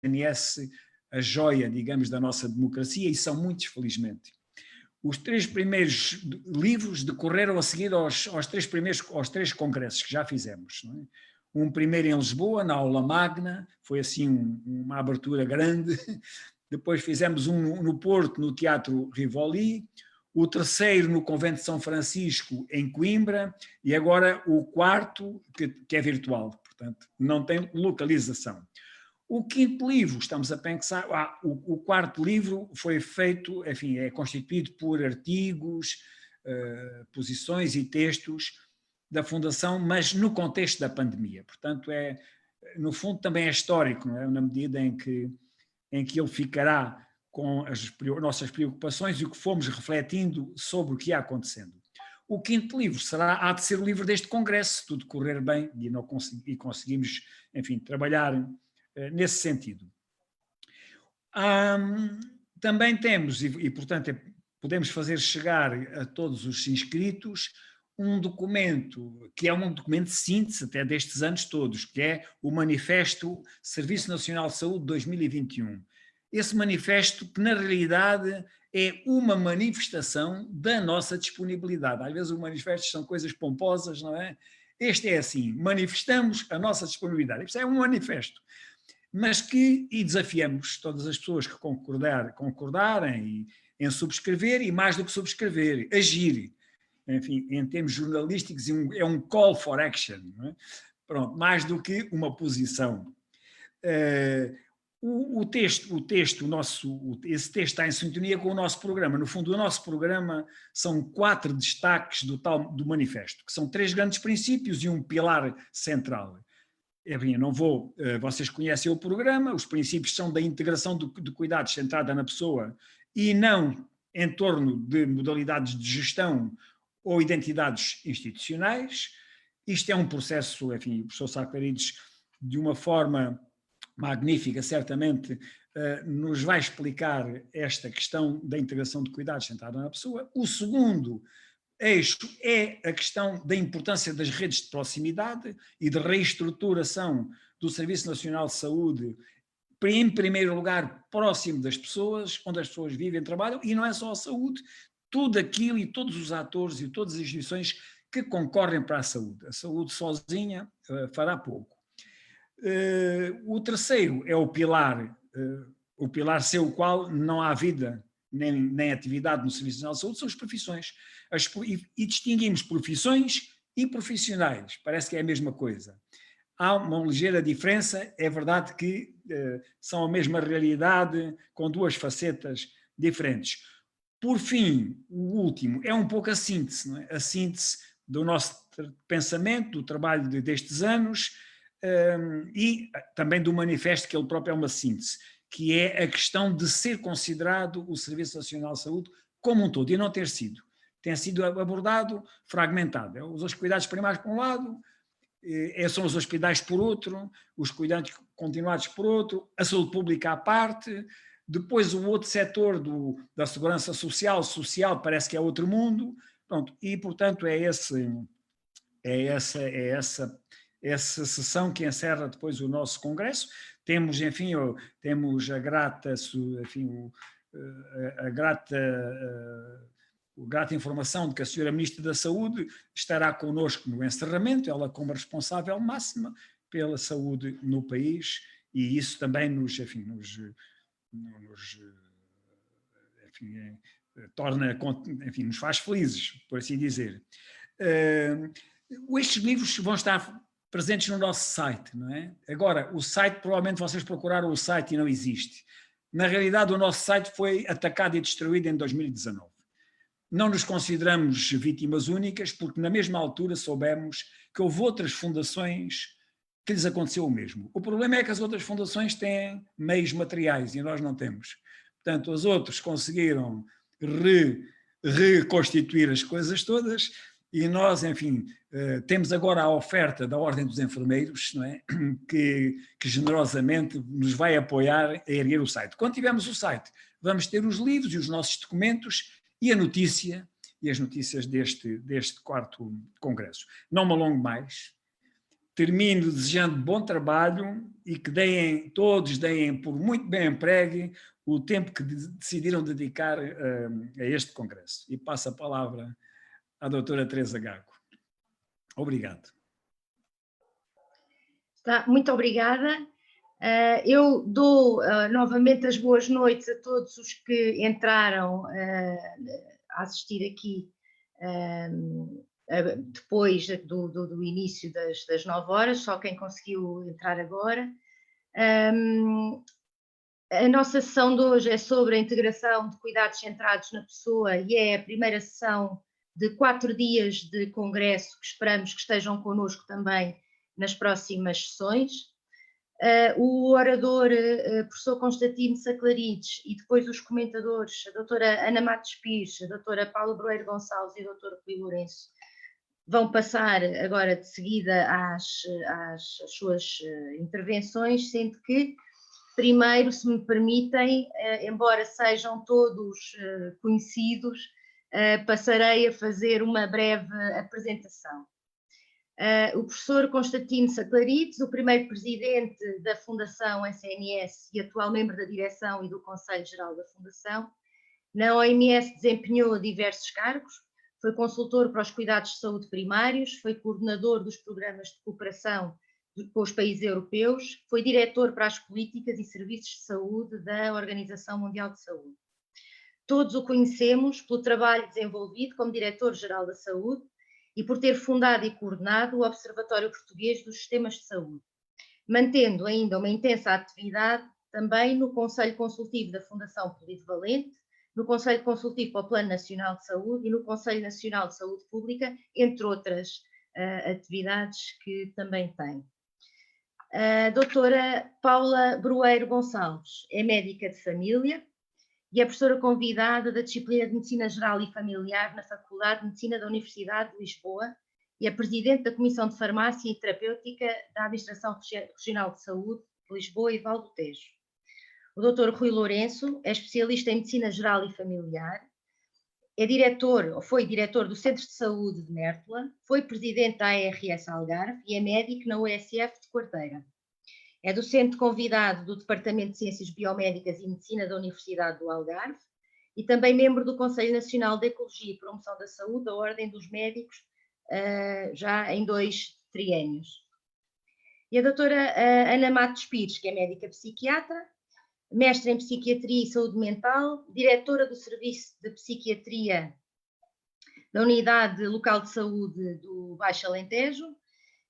CNS a joia, digamos, da nossa democracia, e são muitos, felizmente. Os 3 primeiros livros decorreram a seguir aos 3 congressos que já fizemos. Não é? Um primeiro em Lisboa, na Aula Magna, foi assim uma abertura grande. Depois fizemos um no Porto, no Teatro Rivoli. O terceiro no Convento de São Francisco, em Coimbra. E agora o quarto, que é virtual, portanto, não tem localização. O quinto livro, estamos a pensar, o quarto livro foi feito, enfim, é constituído por artigos, posições e textos da Fundação, mas no contexto da pandemia. Portanto, no fundo também é histórico, não é? Na medida em que ele ficará com as nossas preocupações e o que fomos refletindo sobre o que ia acontecendo. O quinto livro há de ser o livro deste congresso, se tudo correr bem e conseguimos, enfim, trabalhar nesse sentido. Também temos, e portanto podemos fazer chegar a todos os inscritos, um documento que é um documento de síntese até destes anos todos, que é o Manifesto Serviço Nacional de Saúde 2021. Esse manifesto que na realidade é uma manifestação da nossa disponibilidade. Às vezes os manifestos são coisas pomposas, não é? Este é assim, manifestamos a nossa disponibilidade. Isto é um manifesto. Mas e desafiamos todas as pessoas que concordarem em subscrever, e mais do que subscrever, agir. Enfim, em termos jornalísticos, é um call for action, não é? Pronto, mais do que uma posição. Esse texto está em sintonia com o nosso programa. No fundo, o nosso programa são 4 destaques do manifesto, que são 3 grandes princípios e um pilar central. Vocês conhecem o programa, os princípios são da integração de cuidados centrada na pessoa e não em torno de modalidades de gestão ou identidades institucionais. Isto é um processo, enfim, o professor Saclarides, de uma forma magnífica, certamente, nos vai explicar esta questão da integração de cuidados centrada na pessoa. O segundo eixo é a questão da importância das redes de proximidade e de reestruturação do Serviço Nacional de Saúde, em primeiro lugar, próximo das pessoas, onde as pessoas vivem e trabalham, e não é só a saúde, tudo aquilo e todos os atores e todas as instituições que concorrem para a saúde. A saúde sozinha fará pouco. O terceiro é o pilar sem o qual não há vida nem atividade no Serviço Nacional de Saúde, são as profissões. E distinguimos profissões e profissionais, parece que é a mesma coisa. Há uma ligeira diferença, é verdade que são a mesma realidade, com 2 facetas diferentes. Por fim, o último é um pouco a síntese, não é? A síntese do nosso pensamento, do trabalho destes anos, e também do manifesto, que ele próprio é uma síntese, que é a questão de ser considerado o Serviço Nacional de Saúde como um todo, e não ter sido. Tem sido abordado fragmentado. Os cuidados primários por um lado, são os hospitais por outro, os cuidados continuados por outro, a saúde pública à parte, depois o outro setor da segurança social parece que é outro mundo, pronto, e portanto é essa sessão que encerra depois o nosso congresso. Temos, enfim, temos a grata informação de que a senhora Ministra da Saúde estará connosco no encerramento, ela como responsável máxima pela saúde no país, e isso também nos faz felizes, por assim dizer. Estes livros vão estar presentes no nosso site, não é? Agora, o site, provavelmente vocês procuraram o site e não existe. Na realidade, o nosso site foi atacado e destruído em 2019. Não nos consideramos vítimas únicas, porque na mesma altura soubemos que houve outras fundações que lhes aconteceu o mesmo. O problema é que as outras fundações têm meios materiais e nós não temos. Portanto, as outras conseguiram reconstituir as coisas todas e nós, enfim, temos agora a oferta da Ordem dos Enfermeiros, não é? que generosamente nos vai apoiar a erguer o site. Quando tivermos o site, vamos ter os livros e os nossos documentos e a notícia, e as notícias deste 4º congresso. Não me alongo mais. termino desejando bom trabalho e que todos deem por muito bem empregue o tempo que decidiram dedicar a este congresso. E passo a palavra à doutora Teresa Gago. Obrigado. Muito obrigada. Eu dou novamente as boas noites a todos os que entraram a assistir aqui depois do início das 9 horas, só quem conseguiu entrar agora. A nossa sessão de hoje é sobre a integração de cuidados centrados na pessoa e é a primeira sessão de 4 dias de congresso que esperamos que estejam connosco também nas próximas sessões. O orador, professor Constantino Saclarides, e depois os comentadores, a doutora Ana Matos Pires, a doutora Paula Broeiro Gonçalves e o doutor Rui Lourenço, vão passar agora de seguida às suas intervenções, sendo que, primeiro, se me permitem, embora sejam todos conhecidos, passarei a fazer uma breve apresentação. O professor Constantino Saclarides, o primeiro presidente da Fundação SNS e atual membro da direção e do Conselho Geral da Fundação, na OMS desempenhou diversos cargos, foi consultor para os cuidados de saúde primários, foi coordenador dos programas de cooperação com os países europeus, foi diretor para as políticas e serviços de saúde da Organização Mundial de Saúde. Todos o conhecemos pelo trabalho desenvolvido como diretor-geral da saúde e por ter fundado e coordenado o Observatório Português dos Sistemas de Saúde, mantendo ainda uma intensa atividade também no Conselho Consultivo da Fundação Polivalente, no Conselho Consultivo para o Plano Nacional de Saúde e no Conselho Nacional de Saúde Pública, entre outras atividades que também tem. A doutora Paula Broeiro Gonçalves é médica de família e é professora convidada da disciplina de Medicina Geral e Familiar na Faculdade de Medicina da Universidade de Lisboa e é presidente da Comissão de Farmácia e Terapêutica da Administração Regional de Saúde de Lisboa e Val do Tejo. O Dr. Rui Lourenço é especialista em Medicina Geral e Familiar, é diretor, ou foi diretor do Centro de Saúde de Mértola, foi presidente da ARS Algarve e é médico na USF de Quarteira. É docente convidado do Departamento de Ciências Biomédicas e Medicina da Universidade do Algarve e também membro do Conselho Nacional de Ecologia e Promoção da Saúde da Ordem dos Médicos, já em 2 triênios. E a doutora Ana Matos Pires, que é médica psiquiatra, mestre em Psiquiatria e Saúde Mental, diretora do Serviço de Psiquiatria da Unidade Local de Saúde do Baixo Alentejo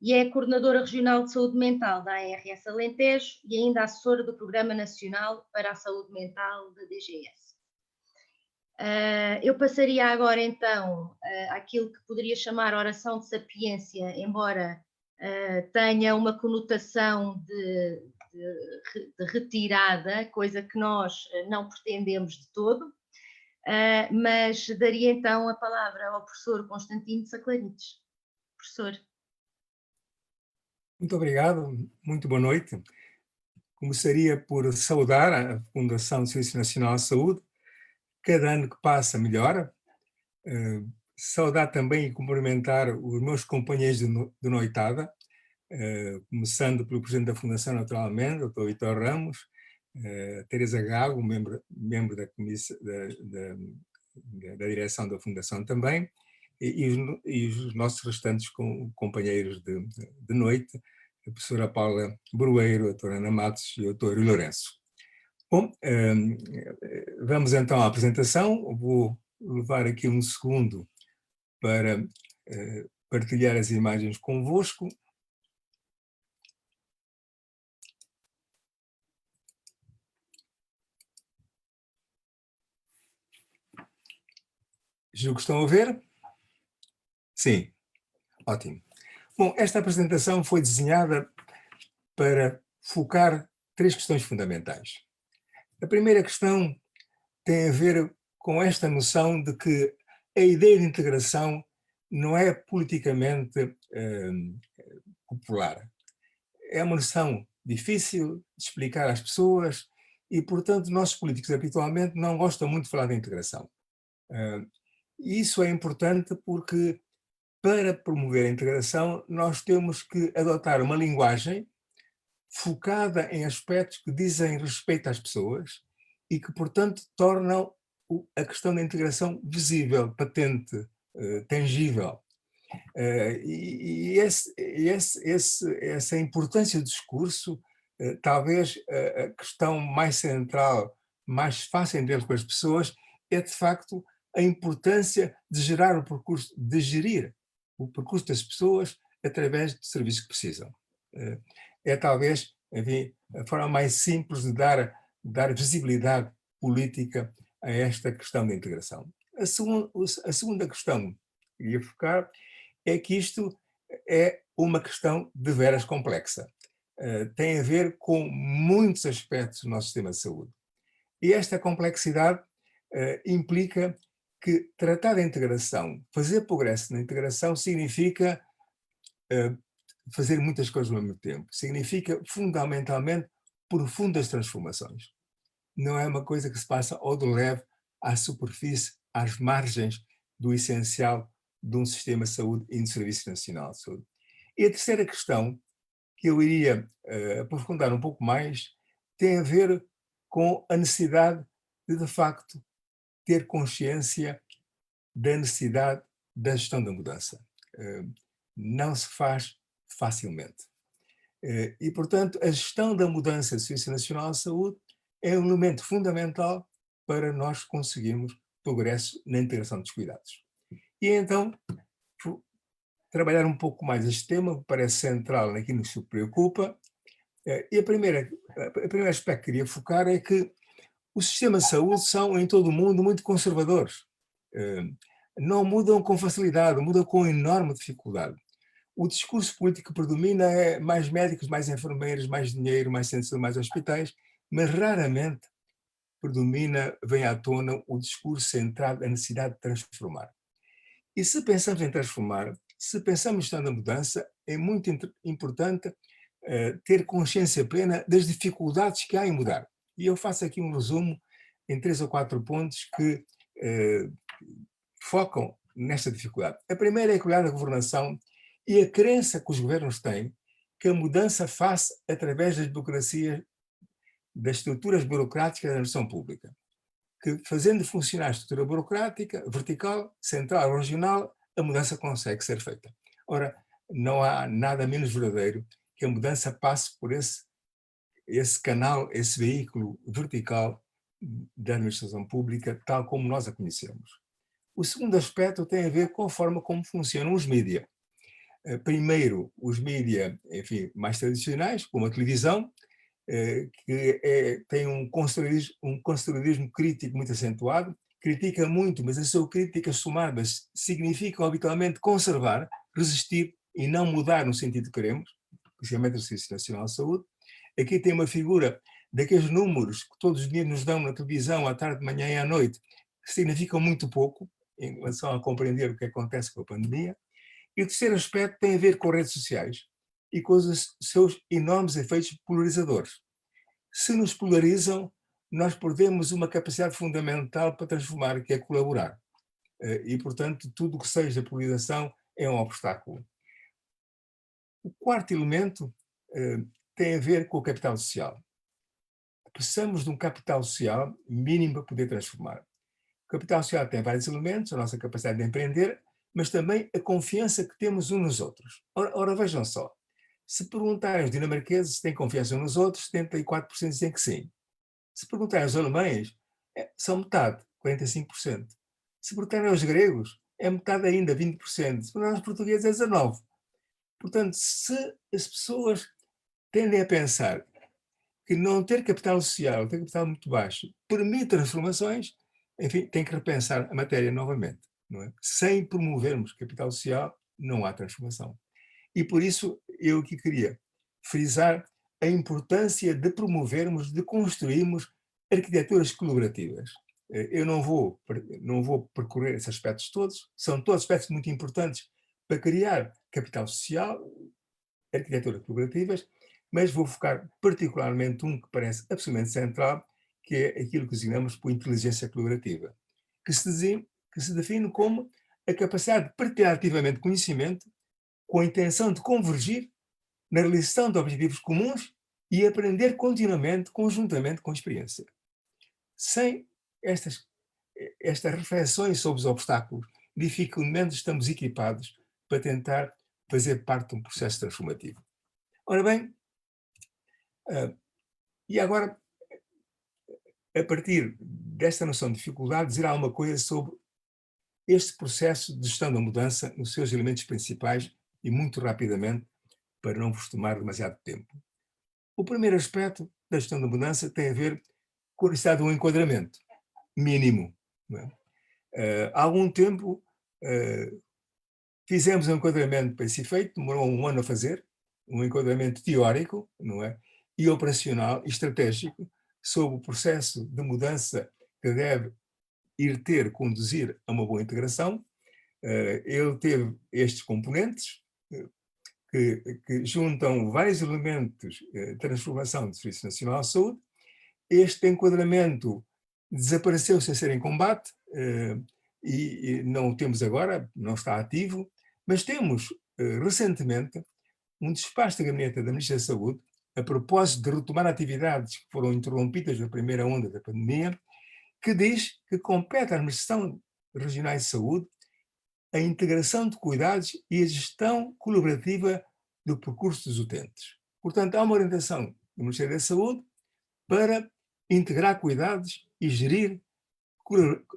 e é coordenadora regional de saúde mental da ARS Alentejo e ainda assessora do Programa Nacional para a Saúde Mental da DGS. Eu passaria agora então àquilo que poderia chamar oração de sapiência, embora tenha uma conotação de retirada, coisa que nós não pretendemos de todo, mas daria então a palavra ao professor Constantino Saclarides. Professor. Muito obrigado, muito boa noite. Começaria por saudar a Fundação de Serviço Nacional de Saúde. Cada ano que passa melhora. Saudar também e cumprimentar os meus companheiros de noitada, começando pelo Presidente da Fundação, naturalmente, o Dr. Vitor Ramos, Teresa Gago, membro da comissão, da direção da Fundação também, e os nossos restantes companheiros de noite, a professora Paula Broeiro, a doutora Ana Matos e o doutor Rui Lourenço. Bom, vamos então à apresentação. Vou levar aqui um segundo para partilhar as imagens convosco. Julgo que estão a ver? Sim, ótimo. Bom, esta apresentação foi desenhada para focar 3 questões fundamentais. A primeira questão tem a ver com esta noção de que a ideia de integração não é politicamente popular. É uma noção difícil de explicar às pessoas e, portanto, nossos políticos habitualmente não gostam muito de falar de integração. Isso é importante porque para promover a integração, nós temos que adotar uma linguagem focada em aspectos que dizem respeito às pessoas e que, portanto, tornam a questão da integração visível, patente, tangível. Essa importância do discurso, talvez a questão mais central, mais fácil de entender para as pessoas, é de facto a importância de gerar o percurso, de gerir o percurso das pessoas através de serviços que precisam. É talvez, enfim, a forma mais simples de dar visibilidade política a esta questão da integração. A segunda questão que queria focar é que isto é uma questão de veras complexa. Tem a ver com muitos aspectos do nosso sistema de saúde. E esta complexidade implica que tratar da integração, fazer progresso na integração, significa fazer muitas coisas ao mesmo tempo. Significa, fundamentalmente, profundas transformações. Não é uma coisa que se passa ao de leve, à superfície, às margens do essencial de um sistema de saúde e de Serviço Nacional de Saúde. E a terceira questão, que eu iria aprofundar um pouco mais, tem a ver com a necessidade de facto, ter consciência da necessidade da gestão da mudança. Não se faz facilmente. E, portanto, a gestão da mudança do Serviço Nacional de Saúde é um elemento fundamental para nós conseguirmos progresso na integração dos cuidados. E então, trabalhar um pouco mais este tema, que parece central naquilo que se preocupa. E o primeiro aspecto que queria focar é que os sistemas de saúde são, em todo o mundo, muito conservadores. Não mudam com facilidade, mudam com enorme dificuldade. O discurso político que predomina é mais médicos, mais enfermeiros, mais dinheiro, mais centros, mais hospitais, mas raramente predomina, vem à tona, o discurso centrado na necessidade de transformar. E se pensamos em transformar, se pensamos na mudança, é muito importante ter consciência plena das dificuldades que há em mudar. E eu faço aqui um resumo em 3 ou 4 pontos que focam nesta dificuldade. A primeira é a qualidade da governação e a crença que os governos têm que a mudança faz através das burocracias, das estruturas burocráticas da administração pública. Que fazendo funcionar a estrutura burocrática, vertical, central, regional, a mudança consegue ser feita. Ora, não há nada menos verdadeiro que a mudança passe por esse canal, esse veículo vertical da administração pública, tal como nós a conhecemos. O segundo aspecto tem a ver com a forma como funcionam os mídias. Primeiro, os mídias, enfim, mais tradicionais, como a televisão, que tem um conservadorismo crítico muito acentuado, critica muito, mas a sua crítica somada significa habitualmente conservar, resistir e não mudar no sentido que queremos, principalmente o Serviço Nacional de Saúde. Aqui tem uma figura daqueles números que todos os dias nos dão na televisão, à tarde, de manhã e à noite, que significam muito pouco em relação a compreender o que acontece com a pandemia. E o terceiro aspecto tem a ver com redes sociais e com os seus enormes efeitos polarizadores. Se nos polarizam, nós perdemos uma capacidade fundamental para transformar, que é colaborar. E, portanto, tudo o que seja polarização é um obstáculo. O quarto elemento tem a ver com o capital social. Precisamos de um capital social mínimo para poder transformar. O capital social tem vários elementos, a nossa capacidade de empreender, mas também a confiança que temos uns nos outros. Ora vejam só, se perguntarem aos dinamarqueses se têm confiança uns nos outros, 74% dizem que sim. Se perguntarem aos alemães, são metade, 45%. Se perguntarem aos gregos, é metade ainda, 20%. Se perguntarem aos portugueses, é 19%. Portanto, se as pessoas tendem a pensar que não ter capital social, ter capital muito baixo, permite transformações, enfim, tem que repensar a matéria novamente. Não é? Sem promovermos capital social, não há transformação. E por isso eu aqui queria frisar a importância de promovermos, de construirmos arquiteturas colaborativas. Eu não vou percorrer esses aspectos todos, são todos aspectos muito importantes para criar capital social, arquiteturas colaborativas, mas vou focar particularmente um que parece absolutamente central, que é aquilo que designamos por inteligência colaborativa, que se define como a capacidade de partilhar ativamente conhecimento com a intenção de convergir na realização de objetivos comuns e aprender continuamente, conjuntamente com a experiência. Sem estas reflexões sobre os obstáculos, dificilmente estamos equipados para tentar fazer parte de um processo transformativo. Ora bem, e agora, a partir desta noção de dificuldade, dizer alguma coisa sobre este processo de gestão da mudança nos seus elementos principais e muito rapidamente, para não vos tomar demasiado tempo. O primeiro aspecto da gestão da mudança tem a ver com a necessidade de um enquadramento mínimo. Não é? Há algum tempo fizemos um enquadramento para esse efeito, demorou um ano a fazer, um enquadramento teórico, não é? E operacional e estratégico sobre o processo de mudança que deve conduzir a uma boa integração. Ele teve estes componentes que juntam vários elementos de transformação do Serviço Nacional de Saúde. Este enquadramento desapareceu sem ser em combate e não o temos agora, não está ativo, mas temos recentemente um despacho de gabinete da Ministra da Saúde a propósito de retomar atividades que foram interrompidas na primeira onda da pandemia, que diz que compete à Administração Regional de Saúde a integração de cuidados e a gestão colaborativa do percurso dos utentes. Portanto, há uma orientação do Ministério da Saúde para integrar cuidados e gerir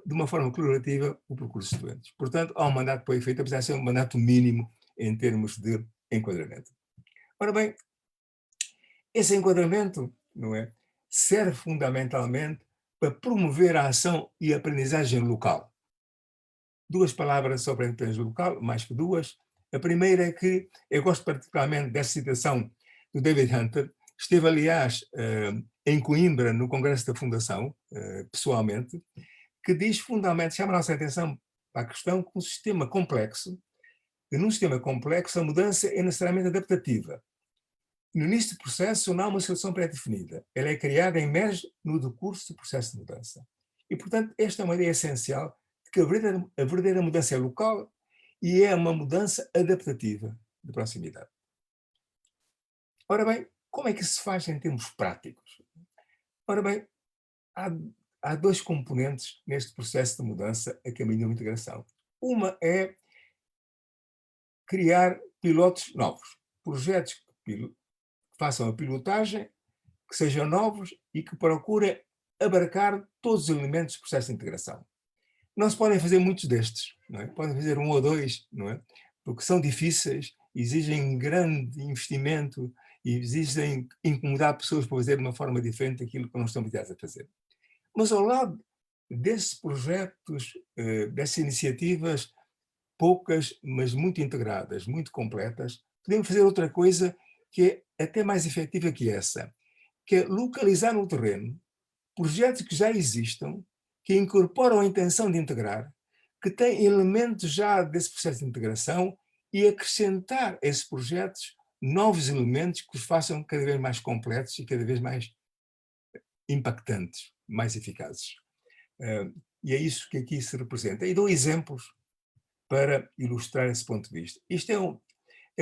de uma forma colaborativa o percurso dos utentes. Portanto, há um mandato para o efeito, apesar de ser um mandato mínimo em termos de enquadramento. Ora bem, esse enquadramento, não é, serve fundamentalmente para promover a ação e a aprendizagem local. Duas palavras sobre a aprendizagem local, mais que duas. A primeira é que eu gosto particularmente dessa citação do David Hunter. Esteve, aliás, em Coimbra, no Congresso da Fundação, pessoalmente, que diz fundamentalmente, chama a nossa atenção para a questão que um sistema complexo, e num sistema complexo a mudança é necessariamente adaptativa. No início do processo não há uma solução pré-definida. Ela é criada e emerge no decurso do processo de mudança. E, portanto, esta é uma ideia essencial de que a verdadeira mudança é local e é uma mudança adaptativa de proximidade. Ora bem, como é que se faz em termos práticos? Ora bem, há dois componentes neste processo de mudança a caminho de uma integração. Uma é criar pilotos novos, projetos que façam a pilotagem, que sejam novos e que procurem abarcar todos os elementos do processo de integração. Não se podem fazer muitos destes, não é? Podem fazer um ou dois, não é? Porque são difíceis, exigem grande investimento e exigem incomodar pessoas para fazer de uma forma diferente aquilo que não estão habituadas a fazer. Mas ao lado desses projetos, dessas iniciativas, poucas, mas muito integradas, muito completas, podemos fazer outra coisa que é até mais efetiva que essa, que é localizar no terreno projetos que já existam, que incorporam a intenção de integrar, que têm elementos já desse processo de integração e acrescentar a esses projetos novos elementos que os façam cada vez mais completos e cada vez mais impactantes, mais eficazes. E é isso que aqui se representa. E dou exemplos para ilustrar esse ponto de vista. Isto é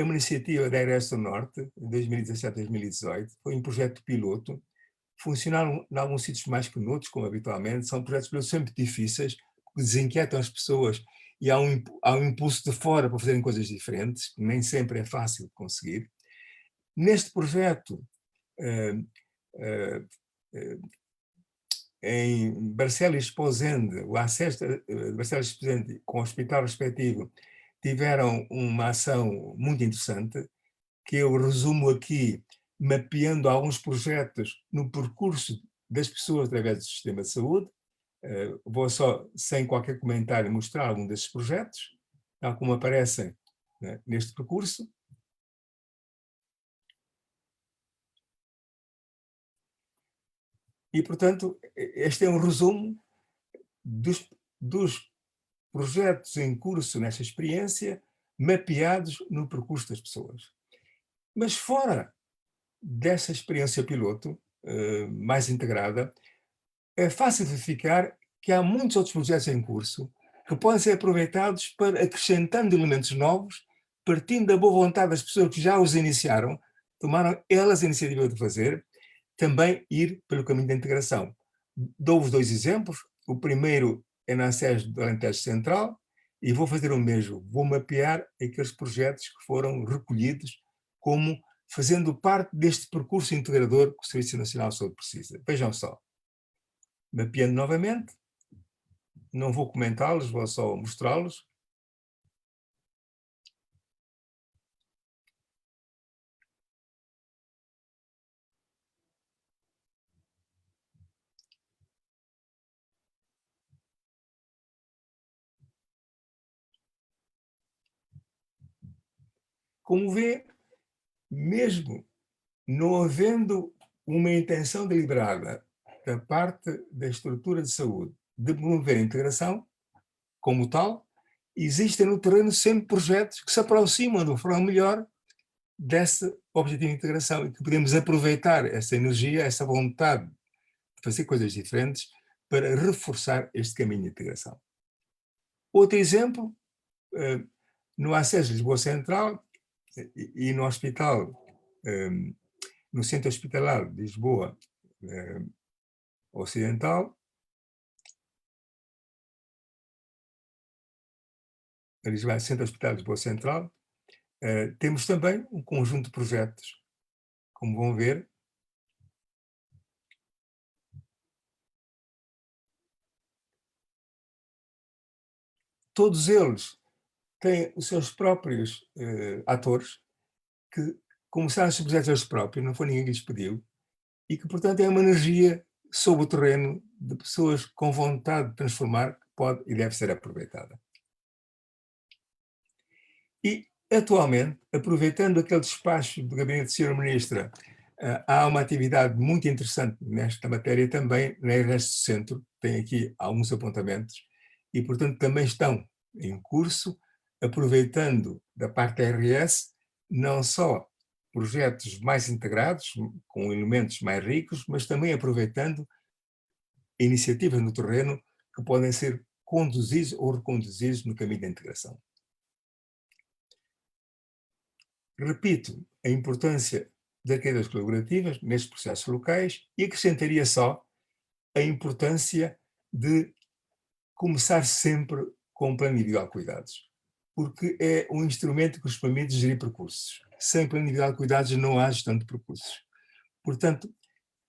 uma iniciativa da ARS do Norte, de 2017-2018, foi um projeto piloto, funcionaram em alguns sítios mais que noutros, como habitualmente, são projetos pilotos sempre difíceis, que desinquietam as pessoas e há um impulso de fora para fazerem coisas diferentes, que nem sempre é fácil de conseguir. Neste projeto, em Barcelos Esposende, o acesso de Barcelos Esposende com o hospital respectivo, tiveram uma ação muito interessante, que eu resumo aqui, mapeando alguns projetos no percurso das pessoas através do sistema de saúde. Vou só, sem qualquer comentário, mostrar algum desses projetos, tal como aparecem, né, neste percurso. E, portanto, este é um resumo dos projetos em curso nesta experiência, mapeados no percurso das pessoas. Mas fora dessa experiência piloto, mais integrada, é fácil verificar que há muitos outros projetos em curso que podem ser aproveitados para, acrescentando elementos novos, partindo da boa vontade das pessoas que já os iniciaram, tomaram elas a iniciativa de fazer, também ir pelo caminho da integração. Dou-vos 2 exemplos. O primeiro é na SES do Alentejo Central, e vou fazer o mesmo. Vou mapear aqueles projetos que foram recolhidos como fazendo parte deste percurso integrador que o Serviço Nacional de Saúde precisa. Vejam só. Mapeando novamente, não vou comentá-los, vou só mostrá-los. Como vê, mesmo não havendo uma intenção deliberada da parte da estrutura de saúde de promover a integração, como tal, existem no terreno sempre projetos que se aproximam de uma forma melhor desse objetivo de integração e que podemos aproveitar essa energia, essa vontade de fazer coisas diferentes para reforçar este caminho de integração. Outro exemplo, no acesso de Lisboa Central e no hospital, no Centro Hospitalar de Lisboa Ocidental, Centro Hospitalar de Lisboa Central, temos também um conjunto de projetos, como vão ver. Todos eles têm os seus próprios atores, que começaram estes projetos eles próprios, não foi ninguém que lhes pediu, e que, portanto, é uma energia sobre o terreno de pessoas com vontade de transformar, que pode e deve ser aproveitada. E, atualmente, aproveitando aquele despacho do Gabinete de Sra. Ministra, há uma atividade muito interessante nesta matéria também na RS Centro, tem aqui alguns apontamentos, e, portanto, também estão em curso, aproveitando da parte da RS, não só projetos mais integrados, com elementos mais ricos, mas também aproveitando iniciativas no terreno que podem ser conduzidos ou reconduzidos no caminho da integração. Repito a importância das cadeias colaborativas nestes processos locais e acrescentaria só a importância de começar sempre com um plano individual de cuidados, porque é um instrumento que nos permite gerir percursos. Sem plano individual de cuidados não há gestão de percursos. Portanto,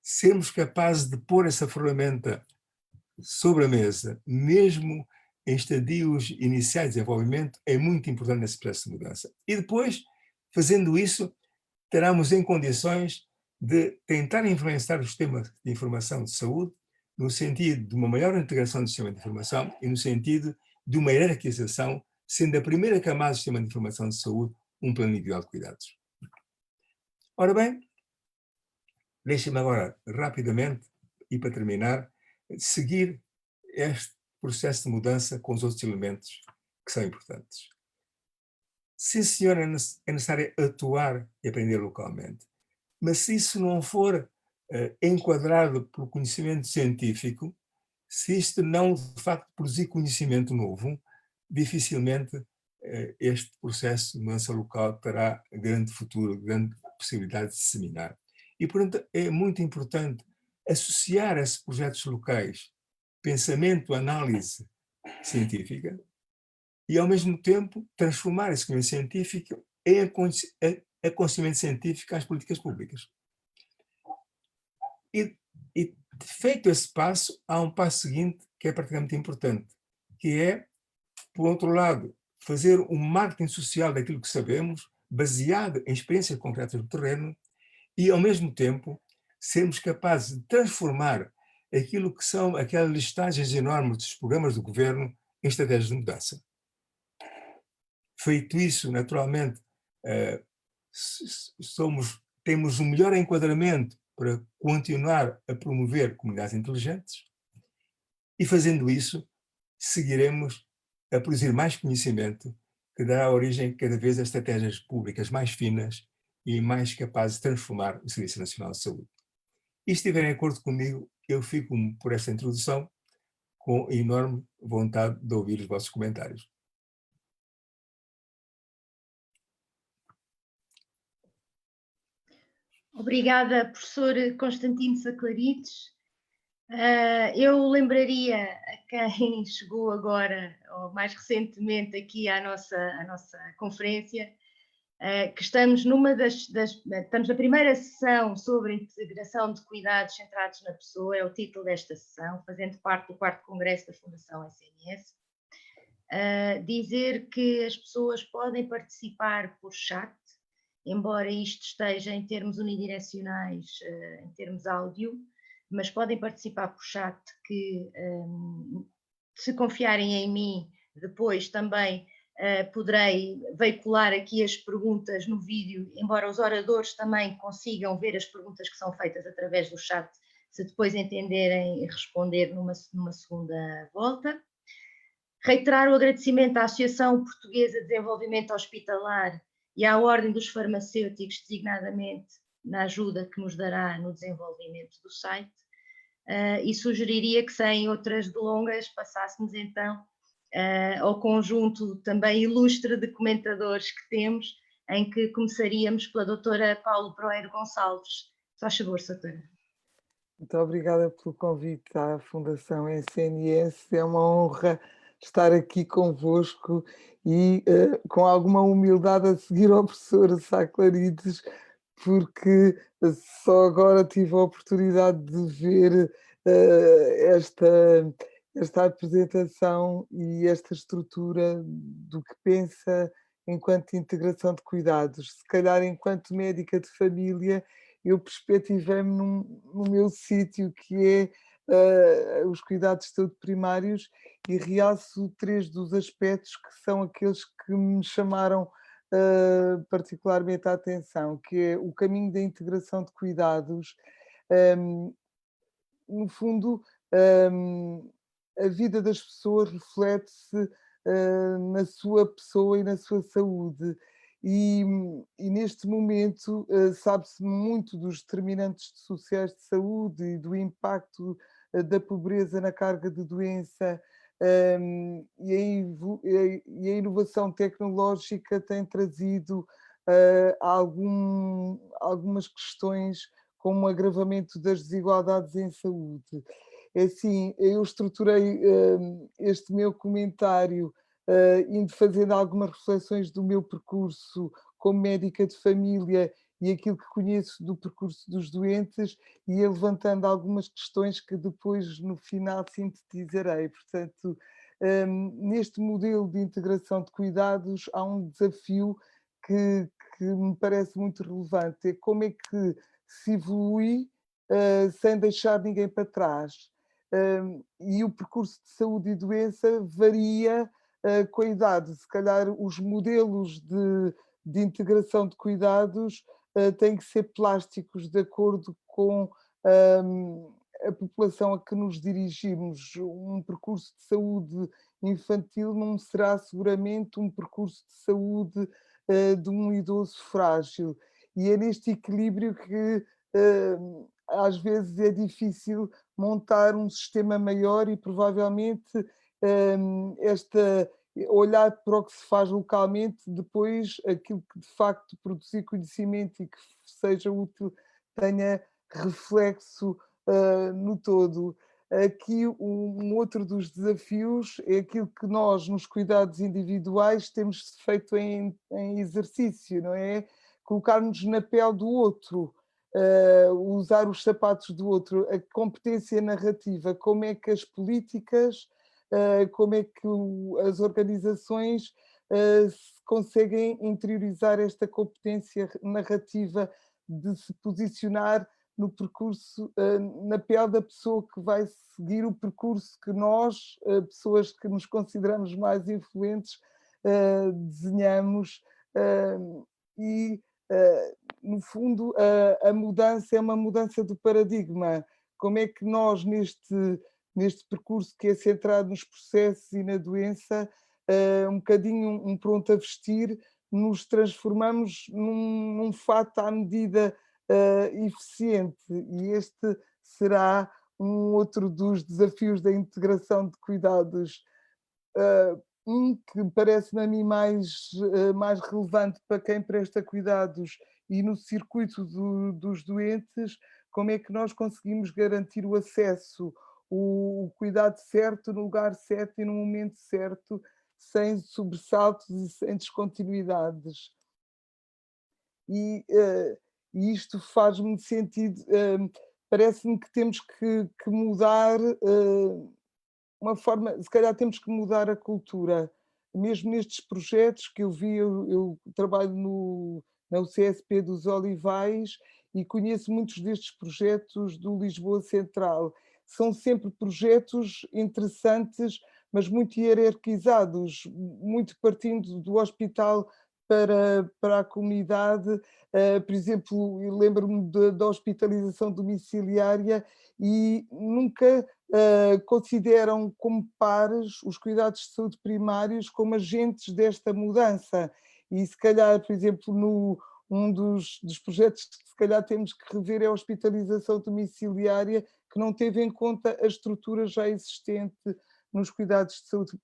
sermos capazes de pôr essa ferramenta sobre a mesa, mesmo em estadios iniciais de desenvolvimento, é muito importante nesse processo de mudança. E depois, fazendo isso, teremos em condições de tentar influenciar o sistema de informação de saúde no sentido de uma maior integração do sistema de informação e no sentido de uma hierarquização, sendo a primeira camada do sistema de informação de saúde um plano individual de cuidados. Ora bem, deixem-me agora, rapidamente, e para terminar, seguir este processo de mudança com os outros elementos que são importantes. Sim, senhor, é necessário atuar e aprender localmente, mas se isso não for enquadrado pelo conhecimento científico, se isto não, de facto, produzir conhecimento novo, dificilmente este processo de mudança local terá grande futuro, grande possibilidade de disseminar. E, portanto, é muito importante associar a esses projetos locais pensamento, análise científica e, ao mesmo tempo, transformar esse conhecimento científico em aconselhamento científico às políticas públicas. E feito esse passo, há um passo seguinte que é praticamente importante, que é, por outro lado, fazer um marketing social daquilo que sabemos, baseado em experiências concretas do terreno, e, ao mesmo tempo, sermos capazes de transformar aquilo que são aquelas listagens enormes dos programas do governo em estratégias de mudança. Feito isso, naturalmente, temos um melhor enquadramento para continuar a promover comunidades inteligentes e, fazendo isso, seguiremos a produzir mais conhecimento que dará origem cada vez a estratégias públicas mais finas e mais capazes de transformar o Serviço Nacional de Saúde. E se estiverem de acordo comigo, eu fico por esta introdução com enorme vontade de ouvir os vossos comentários. Obrigada, professor Constantino Saclarides. Eu lembraria a quem chegou agora, ou mais recentemente, aqui à nossa conferência, que estamos estamos na primeira sessão sobre a integração de cuidados centrados na pessoa, é o título desta sessão, fazendo parte do 4º Congresso da Fundação SNS. Dizer que as pessoas podem participar por chat, embora isto esteja em termos unidirecionais, em termos áudio, mas podem participar por chat, que se confiarem em mim, depois também poderei veicular aqui as perguntas no vídeo, embora os oradores também consigam ver as perguntas que são feitas através do chat, se depois entenderem responder numa segunda volta. Reiterar o agradecimento à Associação Portuguesa de Desenvolvimento Hospitalar e à Ordem dos Farmacêuticos, designadamente na ajuda que nos dará no desenvolvimento do site, e sugeriria que, sem outras delongas, passássemos então ao conjunto também ilustre de comentadores que temos, em que começaríamos pela doutora Paulo Proeiro Gonçalves. Faz favor, doutora. Muito obrigada pelo convite à Fundação SNS, é uma honra estar aqui convosco e com alguma humildade a seguir ao professor Saclarides, porque só agora tive a oportunidade de ver esta apresentação e esta estrutura do que pensa enquanto integração de cuidados. Se calhar, enquanto médica de família, eu perspectivei-me no meu sítio, que é os cuidados de saúde primários, e realço 3 dos aspectos que são aqueles que me chamaram particularmente a atenção, que é o caminho da integração de cuidados. No fundo, a vida das pessoas reflete-se na sua pessoa e na sua saúde. E neste momento sabe-se muito dos determinantes sociais de saúde e do impacto da pobreza na carga de doença, e a inovação tecnológica tem trazido algumas questões, como o agravamento das desigualdades em saúde. É assim, eu estruturei este meu comentário indo fazendo algumas reflexões do meu percurso como médica de família e aquilo que conheço do percurso dos doentes, e ia levantando algumas questões que depois no final sintetizarei. Portanto, neste modelo de integração de cuidados há um desafio que me parece muito relevante, é como é que se evolui sem deixar ninguém para trás. E o percurso de saúde e doença varia com a idade. Se calhar os modelos de integração de cuidados têm que ser plásticos de acordo com a população a que nos dirigimos. Um percurso de saúde infantil não será seguramente um percurso de saúde de um idoso frágil. E é neste equilíbrio que às vezes é difícil montar um sistema maior, e provavelmente olhar para o que se faz localmente, depois aquilo que de facto produzir conhecimento e que seja útil tenha reflexo no todo. Aqui um outro dos desafios é aquilo que nós nos cuidados individuais temos feito em exercício, não é? Colocar-nos na pele do outro, usar os sapatos do outro, a competência narrativa, como é que as políticas, como é que as organizações conseguem interiorizar esta competência narrativa de se posicionar no percurso, na pele da pessoa que vai seguir o percurso que nós, pessoas que nos consideramos mais influentes, desenhamos, e no fundo a mudança é uma mudança do paradigma. Como é que nós neste percurso que é centrado nos processos e na doença, um bocadinho um pronto a vestir, nos transformamos num fato à medida eficiente, e este será um outro dos desafios da integração de cuidados, que parece-me a mim mais relevante para quem presta cuidados e no circuito dos doentes, como é que nós conseguimos garantir o acesso, o cuidado certo, no lugar certo e no momento certo, sem sobressaltos e sem descontinuidades. E isto faz-me sentido, parece-me que temos que mudar uma forma, se calhar temos que mudar a cultura, mesmo nestes projetos que eu trabalho na UCSP dos Olivais e conheço muitos destes projetos do Lisboa Central. São sempre projetos interessantes, mas muito hierarquizados, muito partindo do hospital para a comunidade. Por exemplo, eu lembro-me da hospitalização domiciliária e nunca consideram como pares os cuidados de saúde primários como agentes desta mudança. E se calhar, por exemplo, um dos projetos que se calhar temos que rever é a hospitalização domiciliária, que não teve em conta a estrutura já existente nos cuidados de saúde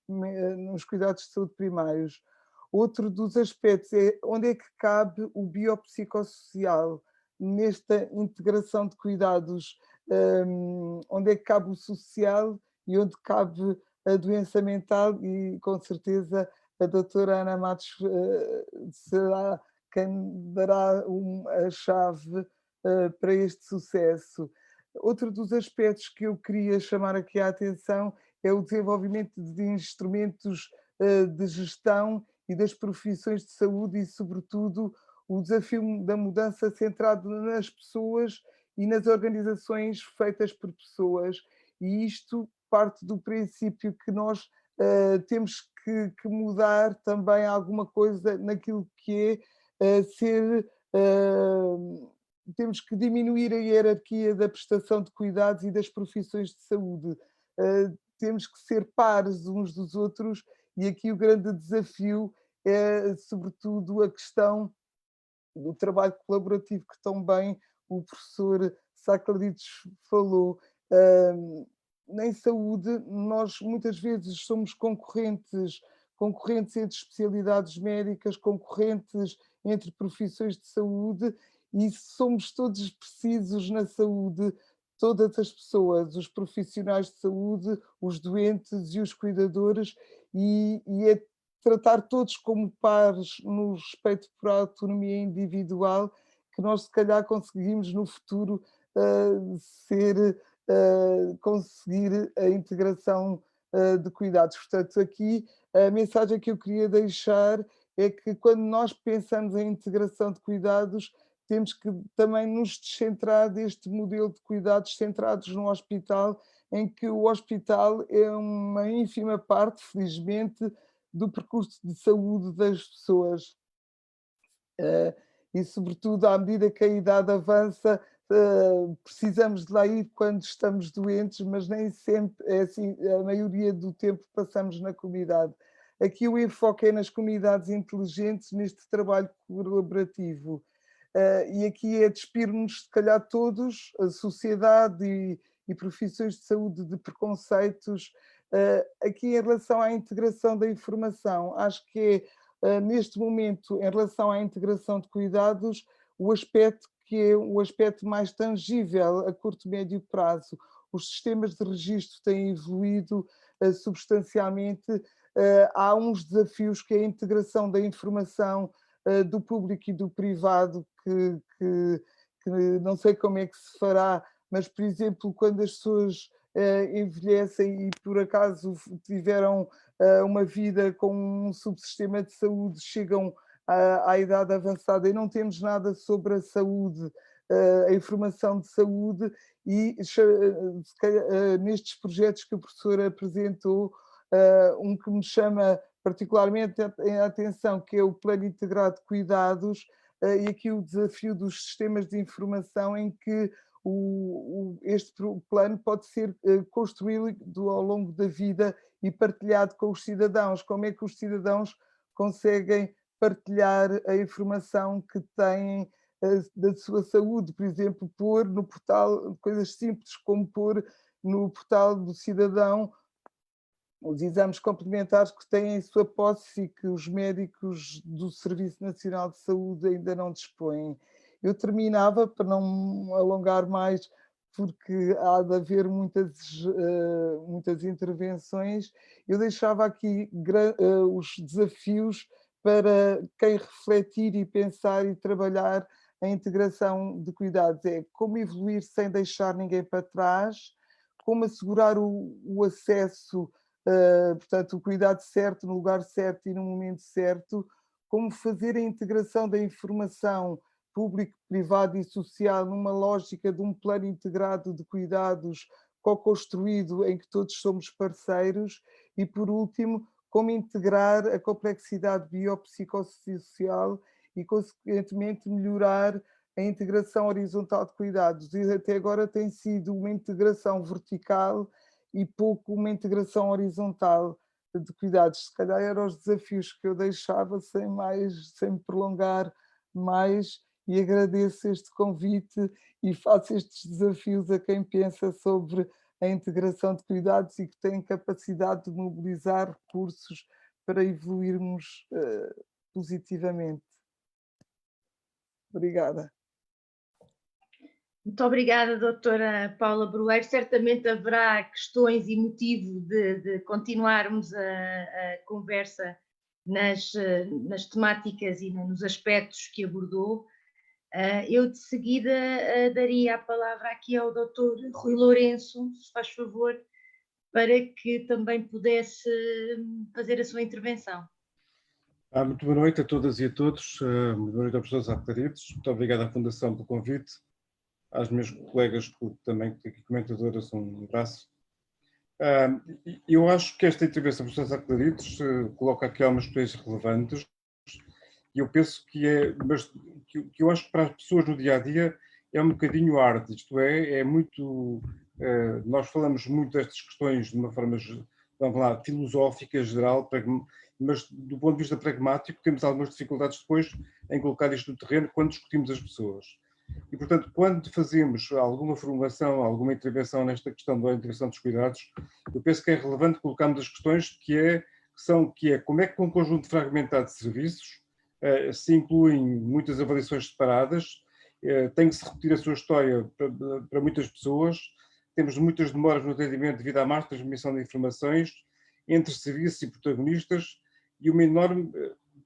primários. Outro dos aspectos é onde é que cabe o biopsicossocial nesta integração de cuidados, onde é que cabe o social e onde cabe a doença mental, e com certeza a doutora Ana Matos será quem dará a chave para este sucesso. Outro dos aspectos que eu queria chamar aqui a atenção é o desenvolvimento de instrumentos de gestão e das profissões de saúde e, sobretudo, o desafio da mudança centrado nas pessoas e nas organizações feitas por pessoas. E isto parte do princípio que nós temos que mudar também alguma coisa naquilo que é ser... temos que diminuir a hierarquia da prestação de cuidados e das profissões de saúde. Temos que ser pares uns dos outros, e aqui o grande desafio é, sobretudo, a questão do trabalho colaborativo que tão bem o professor Saclarides falou. Em saúde, nós muitas vezes somos concorrentes entre especialidades médicas, concorrentes entre profissões de saúde, e somos todos precisos na saúde, todas as pessoas, os profissionais de saúde, os doentes e os cuidadores, e é tratar todos como pares no respeito por a autonomia individual, que nós se calhar conseguimos no futuro conseguir a integração de cuidados. Portanto, aqui a mensagem que eu queria deixar é que quando nós pensamos em integração de cuidados, temos que também nos descentrar deste modelo de cuidados centrados no hospital, em que o hospital é uma ínfima parte, felizmente, do percurso de saúde das pessoas. E, sobretudo, à medida que a idade avança, precisamos de lá ir quando estamos doentes, mas nem sempre é assim, a maioria do tempo passamos na comunidade. Aqui o enfoque é nas comunidades inteligentes, neste trabalho colaborativo. E aqui é despir-nos, se calhar todos, a sociedade e profissões de saúde, de preconceitos. Aqui em relação à integração da informação, acho que é, neste momento, em relação à integração de cuidados, o aspecto que é o aspecto mais tangível a curto e médio prazo. Os sistemas de registro têm evoluído substancialmente. Há uns desafios que é a integração da informação do público e do privado, que não sei como é que se fará, mas, por exemplo, quando as pessoas envelhecem e por acaso tiveram uma vida com um subsistema de saúde, chegam à idade avançada e não temos nada sobre a saúde, a informação de saúde, e nestes projetos que o professor apresentou, um que me chama particularmente a atenção, que é o Plano Integrado de Cuidados, e aqui o desafio dos sistemas de informação, em que este plano pode ser construído ao longo da vida e partilhado com os cidadãos. Como é que os cidadãos conseguem partilhar a informação que têm da sua saúde, por exemplo, pôr no portal coisas simples como pôr no portal do cidadão os exames complementares que têm em sua posse e que os médicos do Serviço Nacional de Saúde ainda não dispõem. Eu terminava, para não alongar mais, porque há de haver muitas intervenções, eu deixava aqui os desafios para quem refletir e pensar e trabalhar a integração de cuidados. É como evoluir sem deixar ninguém para trás, como assegurar o acesso, portanto, o cuidado certo, no lugar certo e no momento certo, como fazer a integração da informação público, privado e social numa lógica de um plano integrado de cuidados co-construído em que todos somos parceiros e, por último, como integrar a complexidade biopsicossocial e, consequentemente, melhorar a integração horizontal de cuidados. E até agora tem sido uma integração vertical e pouco uma integração horizontal de cuidados. Se calhar eram os desafios que eu deixava sem me prolongar mais, e agradeço este convite e faço estes desafios a quem pensa sobre a integração de cuidados e que tem capacidade de mobilizar recursos para evoluirmos positivamente. Obrigada. Muito obrigada, doutora Paula Broeiro. Certamente haverá questões e motivo de continuarmos a conversa nas temáticas e nos aspectos que abordou. Eu, de seguida, daria a palavra aqui ao doutor Rui Lourenço, se faz favor, para que também pudesse fazer a sua intervenção. Muito boa noite a todas e a todos. Muito boa noite aos professores Aptaridos. Muito obrigado à Fundação pelo convite. Às minhas colegas também aqui comentadoras, um abraço. Eu acho que esta intervenção dos professores Aptaridos coloca aqui algumas questões relevantes e eu penso que eu acho que para as pessoas no dia-a-dia é um bocadinho arte, isto é muito... nós falamos muito destas questões de uma forma, vamos lá, filosófica, geral, mas do ponto de vista pragmático temos algumas dificuldades depois em colocar isto no terreno quando discutimos as pessoas. E, portanto, quando fazemos alguma formulação, alguma intervenção nesta questão da integração dos cuidados, eu penso que é relevante colocarmos as questões que é como é que um conjunto fragmentado de serviços se incluem muitas avaliações separadas, tem que se repetir a sua história para muitas pessoas, temos muitas demoras no atendimento devido à má transmissão de informações entre serviços e protagonistas e uma enorme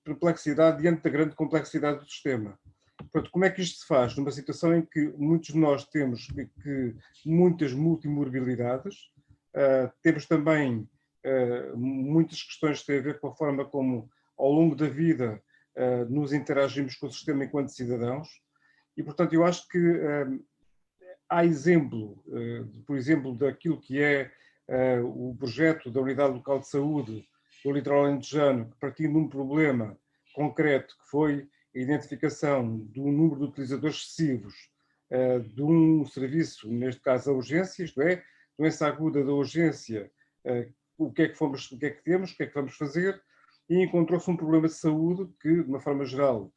perplexidade diante da grande complexidade do sistema. Portanto, como é que isto se faz? Numa situação em que muitos de nós temos muitas multimorbilidades, temos também muitas questões que têm a ver com a forma como, ao longo da vida, nos interagimos com o sistema enquanto cidadãos, e, portanto, eu acho que há exemplo, por exemplo, daquilo que é o projeto da Unidade Local de Saúde do Litoral Alentejano, que partindo de um problema concreto, que foi a identificação do número de utilizadores excessivos de um serviço, neste caso a urgência, isto é, doença aguda da urgência, o que é que temos, o que é que vamos fazer, e encontrou-se um problema de saúde que, de uma forma geral,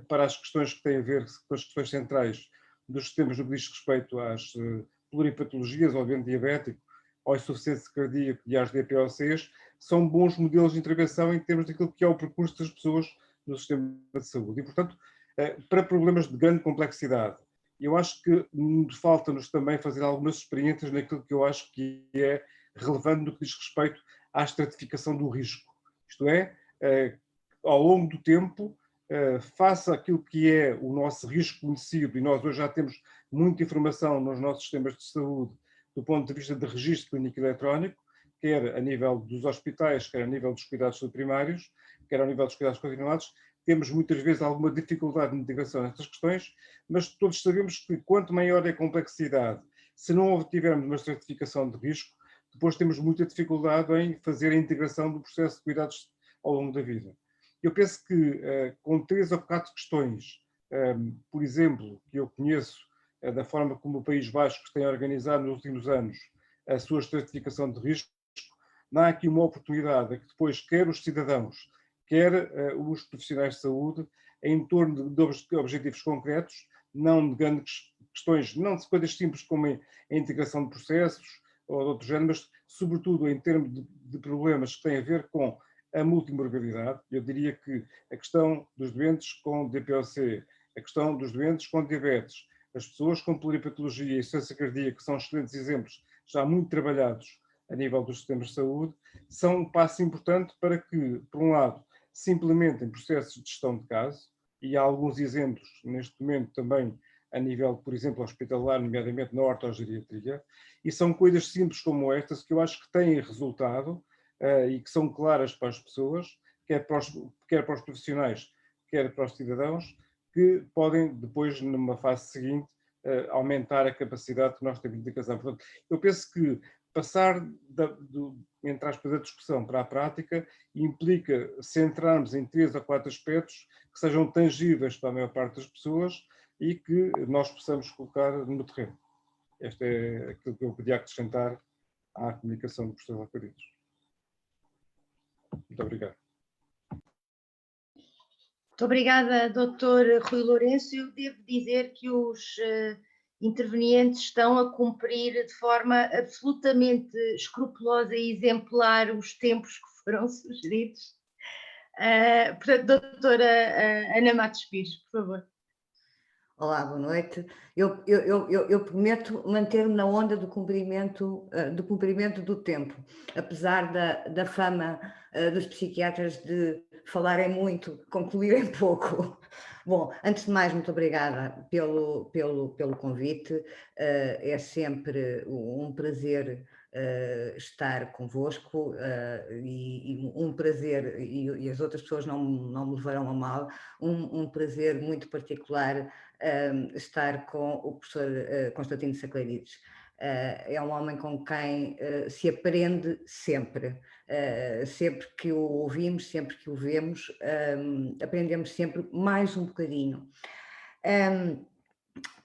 para as questões que têm a ver com as questões centrais dos sistemas no que diz respeito às pluripatologias, ao doente diabético, ao insuficiência cardíaca e às DPOCs, são bons modelos de intervenção em termos daquilo que é o percurso das pessoas no sistema de saúde. E, portanto, para problemas de grande complexidade, eu acho que falta-nos também fazer algumas experiências naquilo que eu acho que é relevante no que diz respeito à estratificação do risco. Isto é, ao longo do tempo, face àquilo que é o nosso risco conhecido, e nós hoje já temos muita informação nos nossos sistemas de saúde do ponto de vista de registro clínico eletrónico, quer a nível dos hospitais, quer a nível dos cuidados primários, quer ao nível dos cuidados continuados, temos muitas vezes alguma dificuldade de integração nestas questões, mas todos sabemos que quanto maior é a complexidade, se não tivermos uma estratificação de risco, depois temos muita dificuldade em fazer a integração do processo de cuidados ao longo da vida. Eu penso que com 3 ou 4 questões, por exemplo, que eu conheço da forma como o País Basco tem organizado nos últimos anos a sua estratificação de risco, dá aqui uma oportunidade a que depois quer os cidadãos, quer os profissionais de saúde, em torno de objetivos concretos, não de grandes questões, não de coisas simples como a integração de processos ou de outro género, mas sobretudo em termos de problemas que têm a ver com a multimorbilidade. Eu diria que a questão dos doentes com DPOC, a questão dos doentes com diabetes, as pessoas com pluripatologia e insuficiência cardíaca, que são excelentes exemplos, já muito trabalhados a nível dos sistemas de saúde, são um passo importante para que, por um lado, se implementem processos de gestão de caso, e há alguns exemplos neste momento também a nível, por exemplo, hospitalar, nomeadamente na ortogeriatria, e são coisas simples como estas que eu acho que têm resultado e que são claras para as pessoas, quer para os profissionais, quer para os cidadãos, que podem depois, numa fase seguinte, aumentar a capacidade que nós temos de indicação. Portanto, eu penso que passar entre aspas, da discussão para a prática implica centrarmos em 3 ou 4 aspectos que sejam tangíveis para a maior parte das pessoas e que nós possamos colocar no terreno. Este é aquilo que eu podia acrescentar à comunicação do professor Alcarides. Muito obrigado. Muito obrigada, Dr. Rui Lourenço. Eu devo dizer que os intervenientes estão a cumprir de forma absolutamente escrupulosa e exemplar os tempos que foram sugeridos. Portanto, doutora Ana Matos Pires, por favor. Olá, boa noite. Eu prometo manter-me na onda do cumprimento do tempo, apesar da fama dos psiquiatras de falarem muito, concluírem pouco. Bom, antes de mais, muito obrigada pelo convite. É sempre um prazer estar convosco e um prazer, e as outras pessoas não me levarão a mal, um prazer muito particular estar com o professor Constantino Saclarides. É um homem com quem se aprende sempre. Sempre que o ouvimos, sempre que o vemos, aprendemos sempre mais um bocadinho.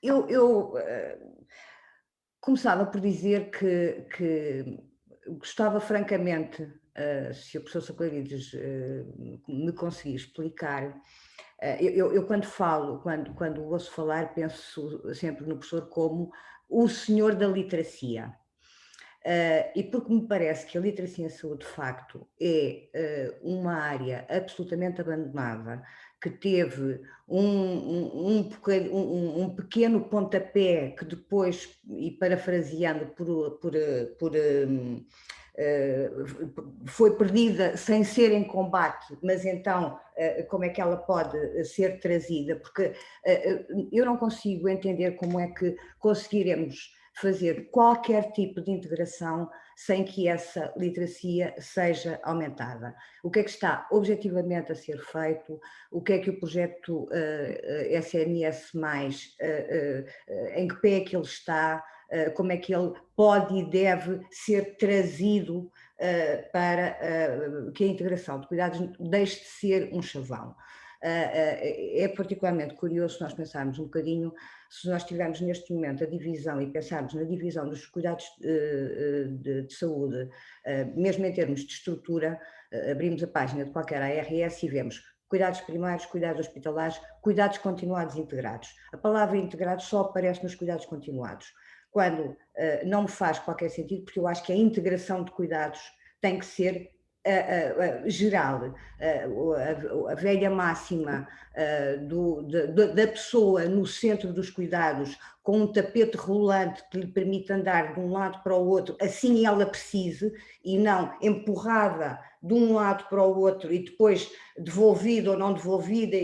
Eu começava por dizer que gostava francamente, se o professor Saclarides me conseguir explicar. Eu quando ouço falar, penso sempre no professor como o senhor da literacia. E porque me parece que a literacia em saúde, de facto, é uma área absolutamente abandonada, que teve um pequeno pontapé que depois, e parafraseando foi perdida sem ser em combate, mas então como é que ela pode ser trazida? Porque eu não consigo entender como é que conseguiremos fazer qualquer tipo de integração sem que essa literacia seja aumentada. O que é que está objetivamente a ser feito? O que é que o projeto SNS+, em que pé é que ele está? Como é que ele pode e deve ser trazido para que a integração de cuidados deixe de ser um chavão. É particularmente curioso nós pensarmos um bocadinho, se nós tivermos neste momento a divisão e pensarmos na divisão dos cuidados de saúde, mesmo em termos de estrutura, abrimos a página de qualquer ARS e vemos cuidados primários, cuidados hospitalares, cuidados continuados e integrados. A palavra integrados só aparece nos cuidados continuados, quando não me faz qualquer sentido, porque eu acho que a integração de cuidados tem que ser geral. A velha máxima da pessoa no centro dos cuidados, com um tapete rolante que lhe permite andar de um lado para o outro, assim ela precise, e não empurrada de um lado para o outro e depois devolvida ou não devolvida,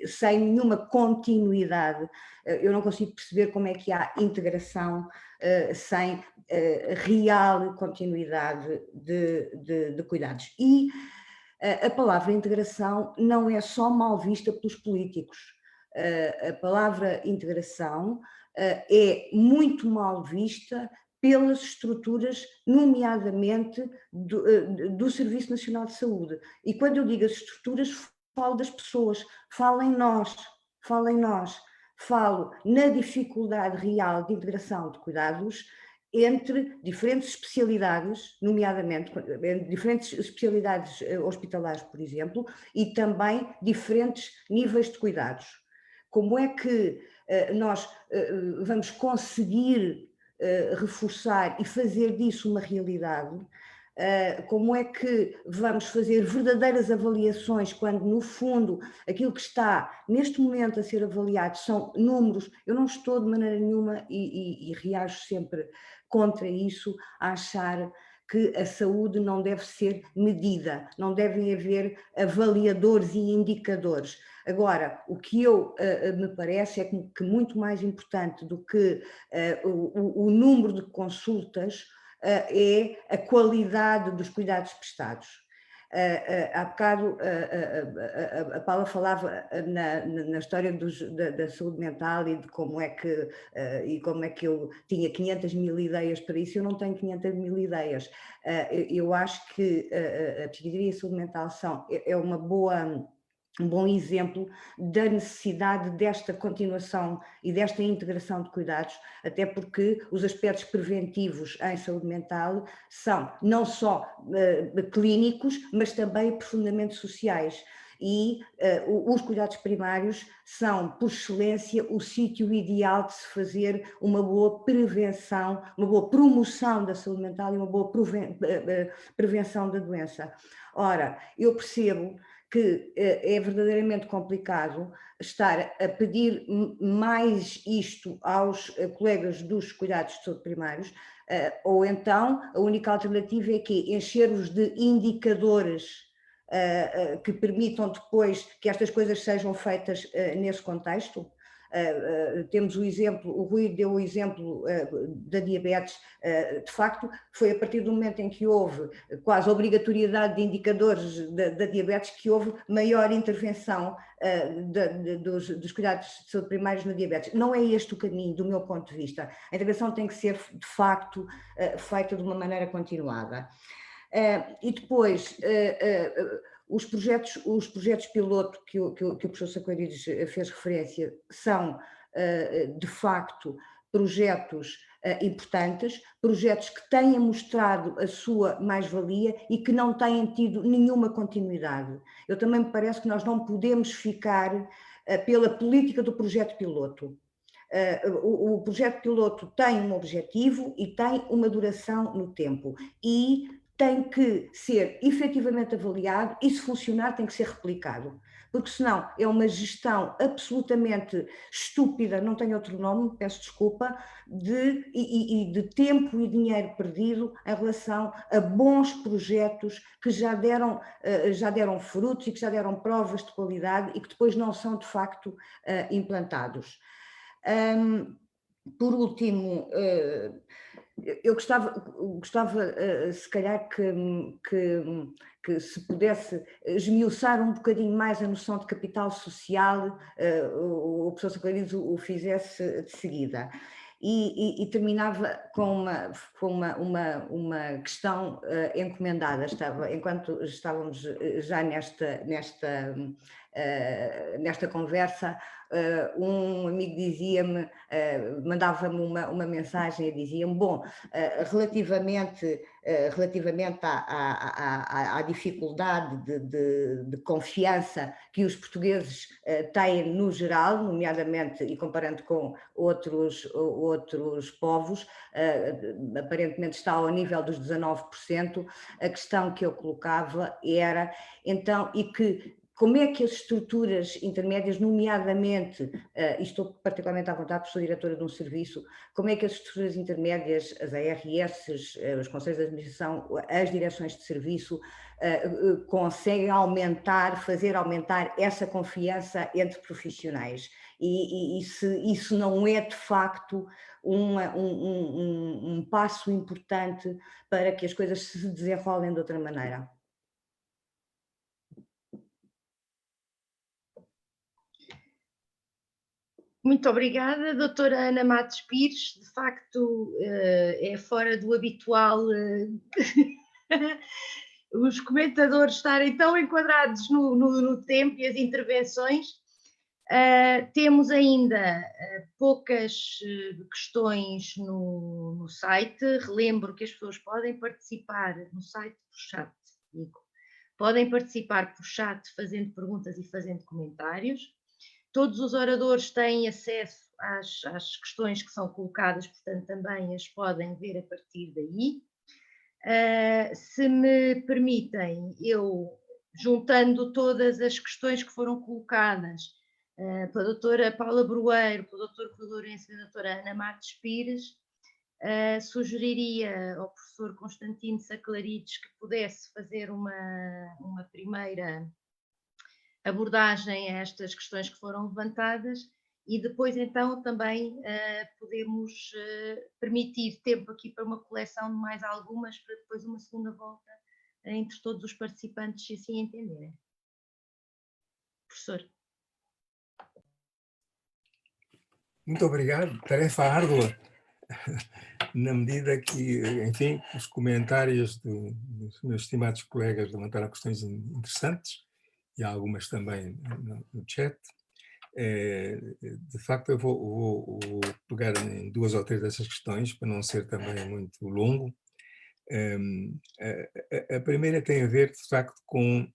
sem nenhuma continuidade. Eu não consigo perceber como é que há integração sem real continuidade de cuidados. E a palavra integração não é só mal vista pelos políticos. A palavra integração é muito mal vista pelas estruturas, nomeadamente do Serviço Nacional de Saúde. E quando eu digo as estruturas, falo das pessoas, falo em nós, falo na dificuldade real de integração de cuidados entre diferentes especialidades, nomeadamente diferentes especialidades hospitalares, por exemplo, e também diferentes níveis de cuidados. Como é que nós vamos conseguir reforçar e fazer disso uma realidade? Como é que vamos fazer verdadeiras avaliações quando, no fundo, aquilo que está neste momento a ser avaliado são números? Eu não estou de maneira nenhuma, e reajo sempre contra isso, a achar que a saúde não deve ser medida, não devem haver avaliadores e indicadores. Agora, o que me parece é que muito mais importante do que o número de consultas é a qualidade dos cuidados prestados. Há bocado a Paula falava na história da saúde mental e de como é que eu tinha 500.000 ideias para isso. Eu não tenho 500.000 ideias. Eu acho que a psiquiatria e a saúde mental é um bom exemplo da necessidade desta continuação e desta integração de cuidados, até porque os aspectos preventivos em saúde mental são não só clínicos, mas também profundamente sociais. E os cuidados primários são, por excelência, o sítio ideal de se fazer uma boa prevenção, uma boa promoção da saúde mental e uma boa prevenção da doença. Ora, eu percebo que é verdadeiramente complicado estar a pedir mais isto aos colegas dos cuidados de saúde primários, ou então a única alternativa é que encher-os de indicadores que permitam depois que estas coisas sejam feitas nesse contexto. Temos o exemplo, o Rui deu o exemplo da diabetes. De facto, foi a partir do momento em que houve quase obrigatoriedade de indicadores da diabetes que houve maior intervenção dos cuidados de saúde primários na diabetes. Não é este o caminho, do meu ponto de vista. A intervenção tem que ser, de facto, feita de uma maneira continuada. E depois, os projetos piloto que o professor Sacarides fez referência são, de facto, projetos importantes, projetos que têm mostrado a sua mais-valia e que não têm tido nenhuma continuidade. Eu também me parece que nós não podemos ficar pela política do projeto piloto. O projeto piloto tem um objetivo e tem uma duração no tempo e tem que ser efetivamente avaliado e, se funcionar, tem que ser replicado. Porque senão é uma gestão absolutamente estúpida, não tenho outro nome, peço desculpa, de tempo e dinheiro perdido em relação a bons projetos que já deram frutos e que já deram provas de qualidade e que depois não são de facto implantados. Por último, eu gostava se calhar que se pudesse esmiuçar um bocadinho mais a noção de capital social, o professor Sacarides o fizesse de seguida. E terminava com uma questão encomendada. Enquanto estávamos já nesta conversa, um amigo dizia-me, mandava-me uma mensagem e dizia-me: bom, relativamente à dificuldade de confiança que os portugueses têm no geral, nomeadamente e comparando com outros povos, aparentemente está ao nível dos 19%, a questão que eu colocava era, então, como é que as estruturas intermédias, nomeadamente, e estou particularmente à vontade, porque sou diretora de um serviço, como é que as estruturas intermédias, as ARS, os conselhos de administração, as direções de serviço, conseguem fazer aumentar essa confiança entre profissionais? E se isso não é, de facto, um passo importante para que as coisas se desenrolem de outra maneira? Muito obrigada, doutora Ana Matos Pires. De facto, é fora do habitual os comentadores estarem tão enquadrados no tempo e as intervenções. Temos ainda poucas questões no site. Relembro que as pessoas podem participar no site por chat, digo. Podem participar por chat fazendo perguntas e fazendo comentários. Todos os oradores têm acesso às questões que são colocadas, portanto também as podem ver a partir daí. Se me permitem, eu, juntando todas as questões que foram colocadas pela doutora Paula Broeiro, pelo doutor Rui Lourenço e pela doutora Ana Matos Pires, sugeriria ao professor Constantino Saclarides que pudesse fazer uma primeira abordagem a estas questões que foram levantadas e depois então também podemos permitir tempo aqui para uma coleção de mais algumas, para depois uma segunda volta entre todos os participantes, se assim entenderem. Professor. Muito obrigado. Tarefa árdua, na medida que, enfim, os comentários dos meus estimados colegas levantaram questões interessantes e há algumas também no chat. De facto, eu vou pegar em 2 ou 3 dessas questões, para não ser também muito longo. A primeira tem a ver, de facto, com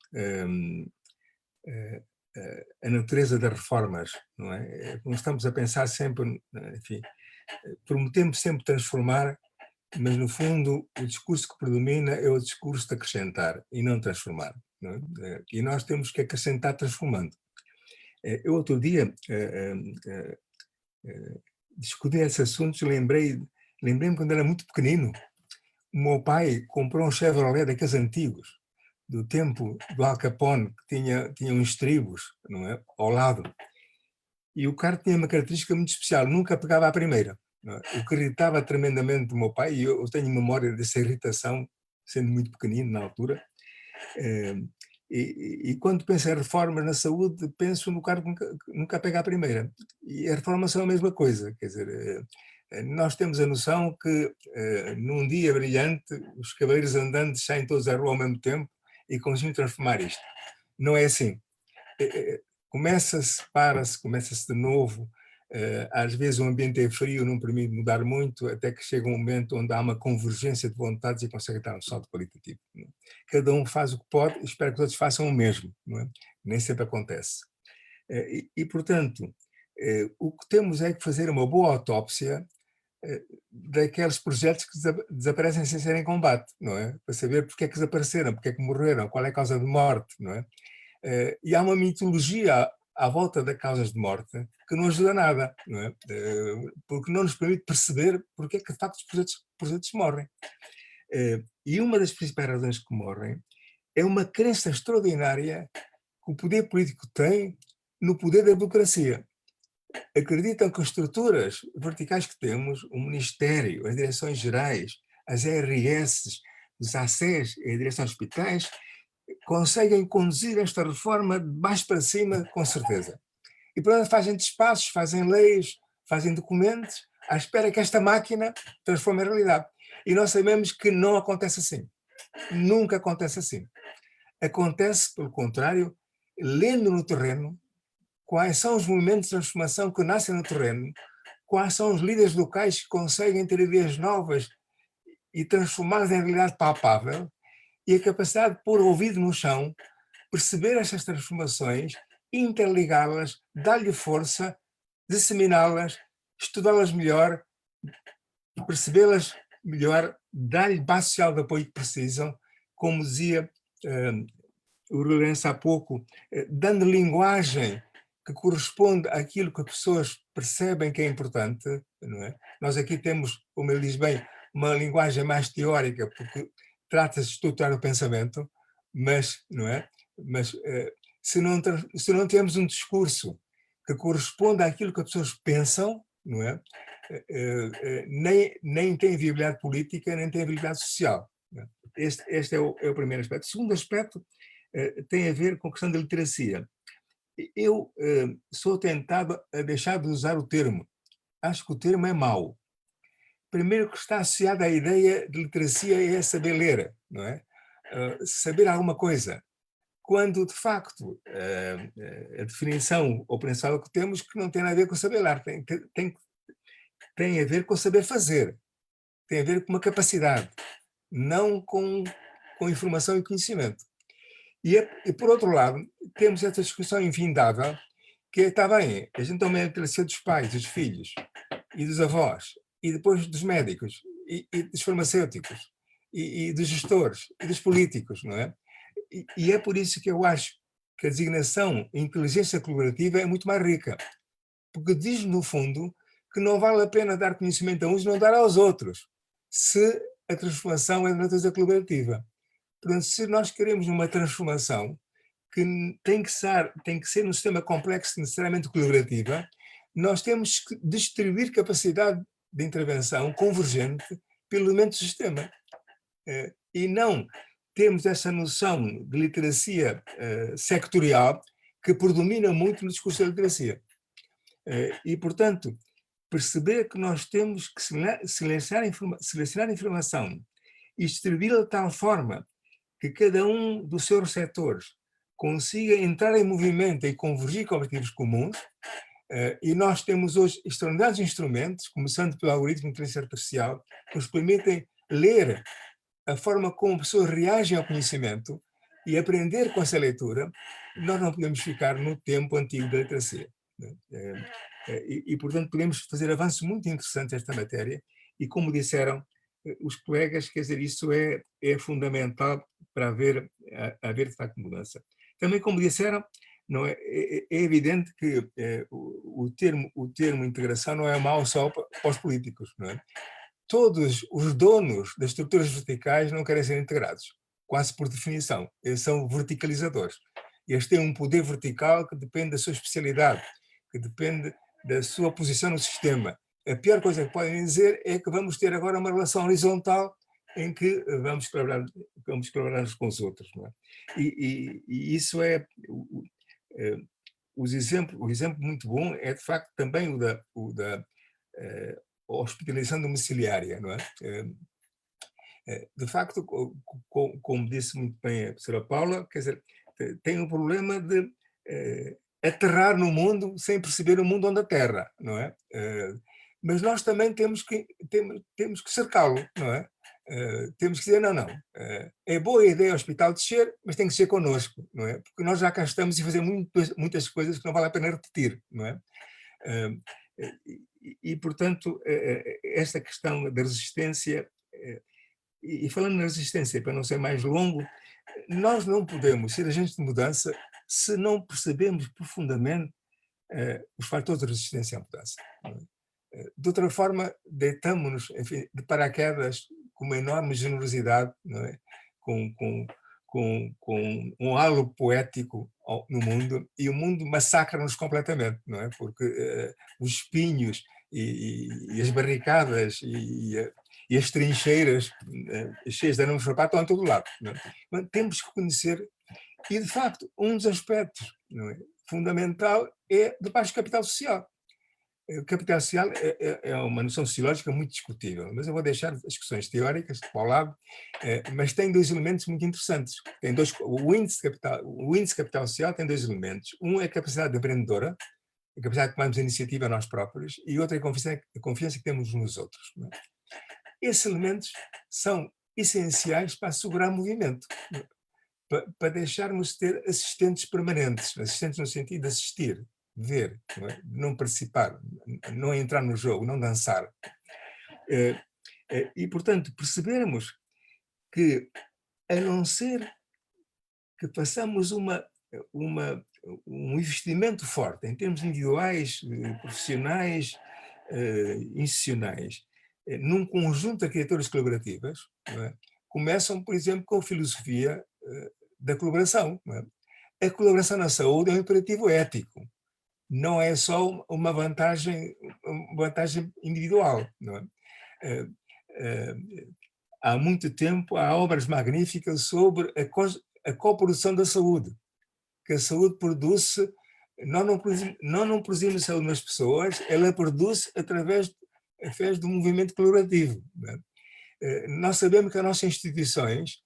a natureza das reformas, não é? Nós estamos a pensar sempre, enfim, prometemos sempre transformar, mas no fundo o discurso que predomina é o discurso de acrescentar e não transformar, não é? E nós temos que acrescentar transformando. Eu outro dia discuti esses assuntos e lembrei-me quando era muito pequenino, o meu pai comprou um Chevrolet daqueles antigos, do tempo do Al Capone, que tinha uns estribos, não é? Ao lado. E o carro tinha uma característica muito especial, nunca pegava à primeira. Não é? O que irritava tremendamente do meu pai, e eu tenho memória dessa irritação, sendo muito pequenino na altura. E quando penso em reformas na saúde, penso no carro que nunca pega à primeira. E as reformas são a mesma coisa, quer dizer, nós temos a noção que num dia brilhante os cavaleiros andantes saem todos à rua ao mesmo tempo e conseguimos transformar isto. Não é assim. Começa-se, para-se, começa-se de novo. Às vezes o ambiente é frio, não permite mudar muito, até que chega um momento onde há uma convergência de vontades e consegue dar um salto qualitativo. Não é? Cada um faz o que pode e espera que os outros façam o mesmo. Não é? Nem sempre acontece. Portanto, o que temos é que fazer uma boa autópsia daqueles projetos que desaparecem sem serem em combate, não é? Para saber porque é que desapareceram, porque é que morreram, qual é a causa de morte, não é? E há uma mitologia à volta das causas de morte que não ajuda a nada, não é? Porque não nos permite perceber porque é que de facto os projetos morrem. E uma das principais razões que morrem é uma crença extraordinária que o poder político tem no poder da burocracia. Acreditam que as estruturas verticais que temos, o Ministério, as direções gerais, as ARS, os ACES e a direção de hospitais, conseguem conduzir esta reforma de baixo para cima, com certeza. E, portanto, fazem despachos, fazem leis, fazem documentos, à espera que esta máquina transforme a realidade. E nós sabemos que não acontece assim. Nunca acontece assim. Acontece, pelo contrário, lendo no terreno quais são os movimentos de transformação que nascem no terreno, quais são os líderes locais que conseguem ter ideias novas e transformá-las em realidade palpável, e a capacidade de pôr o ouvido no chão, perceber estas transformações, interligá-las, dar-lhe força, disseminá-las, estudá-las melhor, percebê-las melhor, dar-lhe base social de apoio que precisam, como dizia o Lourenço há pouco, dando linguagem que corresponde àquilo que as pessoas percebem que é importante, não é? Nós aqui temos, como ele diz bem, uma linguagem mais teórica, porque trata-se de estruturar o pensamento, mas, não é? Mas se não temos um discurso que corresponda àquilo que as pessoas pensam, não é? Nem tem viabilidade política, nem tem viabilidade social. Não é? Este é o primeiro aspecto. O segundo aspecto tem a ver com a questão da literacia. Eu sou tentado a deixar de usar o termo. Acho que o termo é mau. Primeiro que está associado à ideia de literacia é saber ler, não é? Saber alguma coisa. quando, de facto, a definição ou pensada que temos que não tem nada a ver com o saber lar, tem a ver com o saber fazer, tem a ver com uma capacidade, não com informação e conhecimento. E, por outro lado, temos essa discussão infindável, que está bem, a gente toma a literacia dos pais, dos filhos, e dos avós, e depois dos médicos, e dos farmacêuticos, e dos gestores, e dos políticos, não é? E é por isso que eu acho que a designação inteligência colaborativa é muito mais rica, porque diz, no fundo, que não vale a pena dar conhecimento a uns e não dar aos outros, se a transformação é de natureza colaborativa. Portanto, se nós queremos uma transformação que tem que ser um sistema complexo necessariamente colaborativa, nós temos que distribuir capacidade de intervenção convergente pelo elemento do sistema. E não temos essa noção de literacia sectorial que predomina muito no discurso da literacia. E, portanto, perceber que nós temos que selecionar informação e distribuí-la de tal forma que cada um dos seus receptores consiga entrar em movimento e convergir com objetivos comuns, e nós temos hoje extraordinários instrumentos, começando pelo algoritmo de inteligência artificial, que nos permitem ler a forma como pessoas reagem ao conhecimento e aprender com essa leitura. Nós não podemos ficar no tempo antigo da literacia. E, portanto, podemos fazer avanços muito interessantes nesta matéria e, como disseram os colegas, quer dizer, isso é fundamental para haver de facto mudança. Também, como disseram, não é evidente que o termo integração não é mau só para os políticos, não é? Todos os donos das estruturas verticais não querem ser integrados, quase por definição. Eles são verticalizadores. Eles têm um poder vertical que depende da sua especialidade, que depende da sua posição no sistema. A pior coisa que podem dizer é que vamos ter agora uma relação horizontal em que vamos colaborar uns com os outros. Não é? E isso é... O exemplo muito bom é, de facto, também o da hospitalização domiciliária. Não é? De facto, como disse muito bem a professora Paula, quer dizer, tem um problema de aterrar no mundo sem perceber o mundo onde aterra, não é? Mas nós também temos que cercá-lo, não é? Temos que dizer, não, é boa a ideia o hospital descer, mas tem que ser connosco, não é? Porque nós já cá estamos e fazemos muitas coisas que não vale a pena repetir, não é? E, portanto, esta questão da resistência, e falando na resistência, para não ser mais longo, nós não podemos ser agentes de mudança se não percebemos profundamente os fatores de resistência à mudança. Não é? De outra forma, deitamos-nos de paraquedas com uma enorme generosidade, não é? com um halo poético no mundo, e o mundo massacra-nos completamente, não é? Porque os espinhos e as barricadas e as trincheiras cheias de arames farpados estão em todo lado. Não é? Mas temos que conhecer, e de facto, um dos aspectos, não é, fundamental é de baixo capital social. O capital social é uma noção sociológica muito discutível, mas eu vou deixar as discussões teóricas para o lado, mas tem dois elementos muito interessantes. O índice de capital social tem dois elementos. Um é a capacidade empreendedora, a capacidade de tomarmos a iniciativa nós próprios, e outro é a confiança que temos nos outros. Não é? Esses elementos são essenciais para assegurar movimento, para deixarmos de ter assistentes permanentes, assistentes no sentido de assistir, ver, não é? Não participar, não entrar no jogo, não dançar. E, portanto, percebermos que, a não ser que façamos um investimento forte em termos individuais, profissionais, institucionais, num conjunto de arquiteturas colaborativas, não é? Começam, por exemplo, com a filosofia da colaboração. Não é? A colaboração na saúde é um imperativo ético. Não é só uma vantagem individual. Não é? Há muito tempo há obras magníficas sobre a coprodução da saúde, que a saúde produz, nós não produzimos saúde nas pessoas, ela produz através do movimento colaborativo. Não é? Nós sabemos que as nossas instituições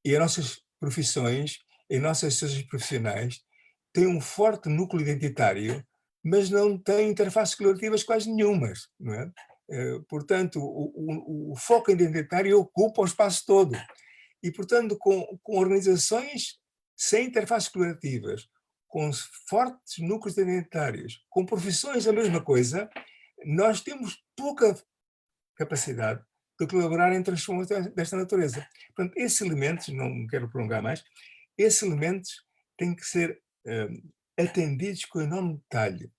e as nossas profissões em nossas associações profissionais têm um forte núcleo identitário, mas não têm interfaces colaborativas quase nenhumas, não é? Portanto, o foco identitário ocupa o espaço todo. E, portanto, com organizações sem interfaces colaborativas, com fortes núcleos identitários, com profissões a mesma coisa, nós temos pouca capacidade de colaborar em transformações desta natureza. Portanto, esses elementos, não quero prolongar mais, esses elementos têm que ser atendidos com enorme detalhe,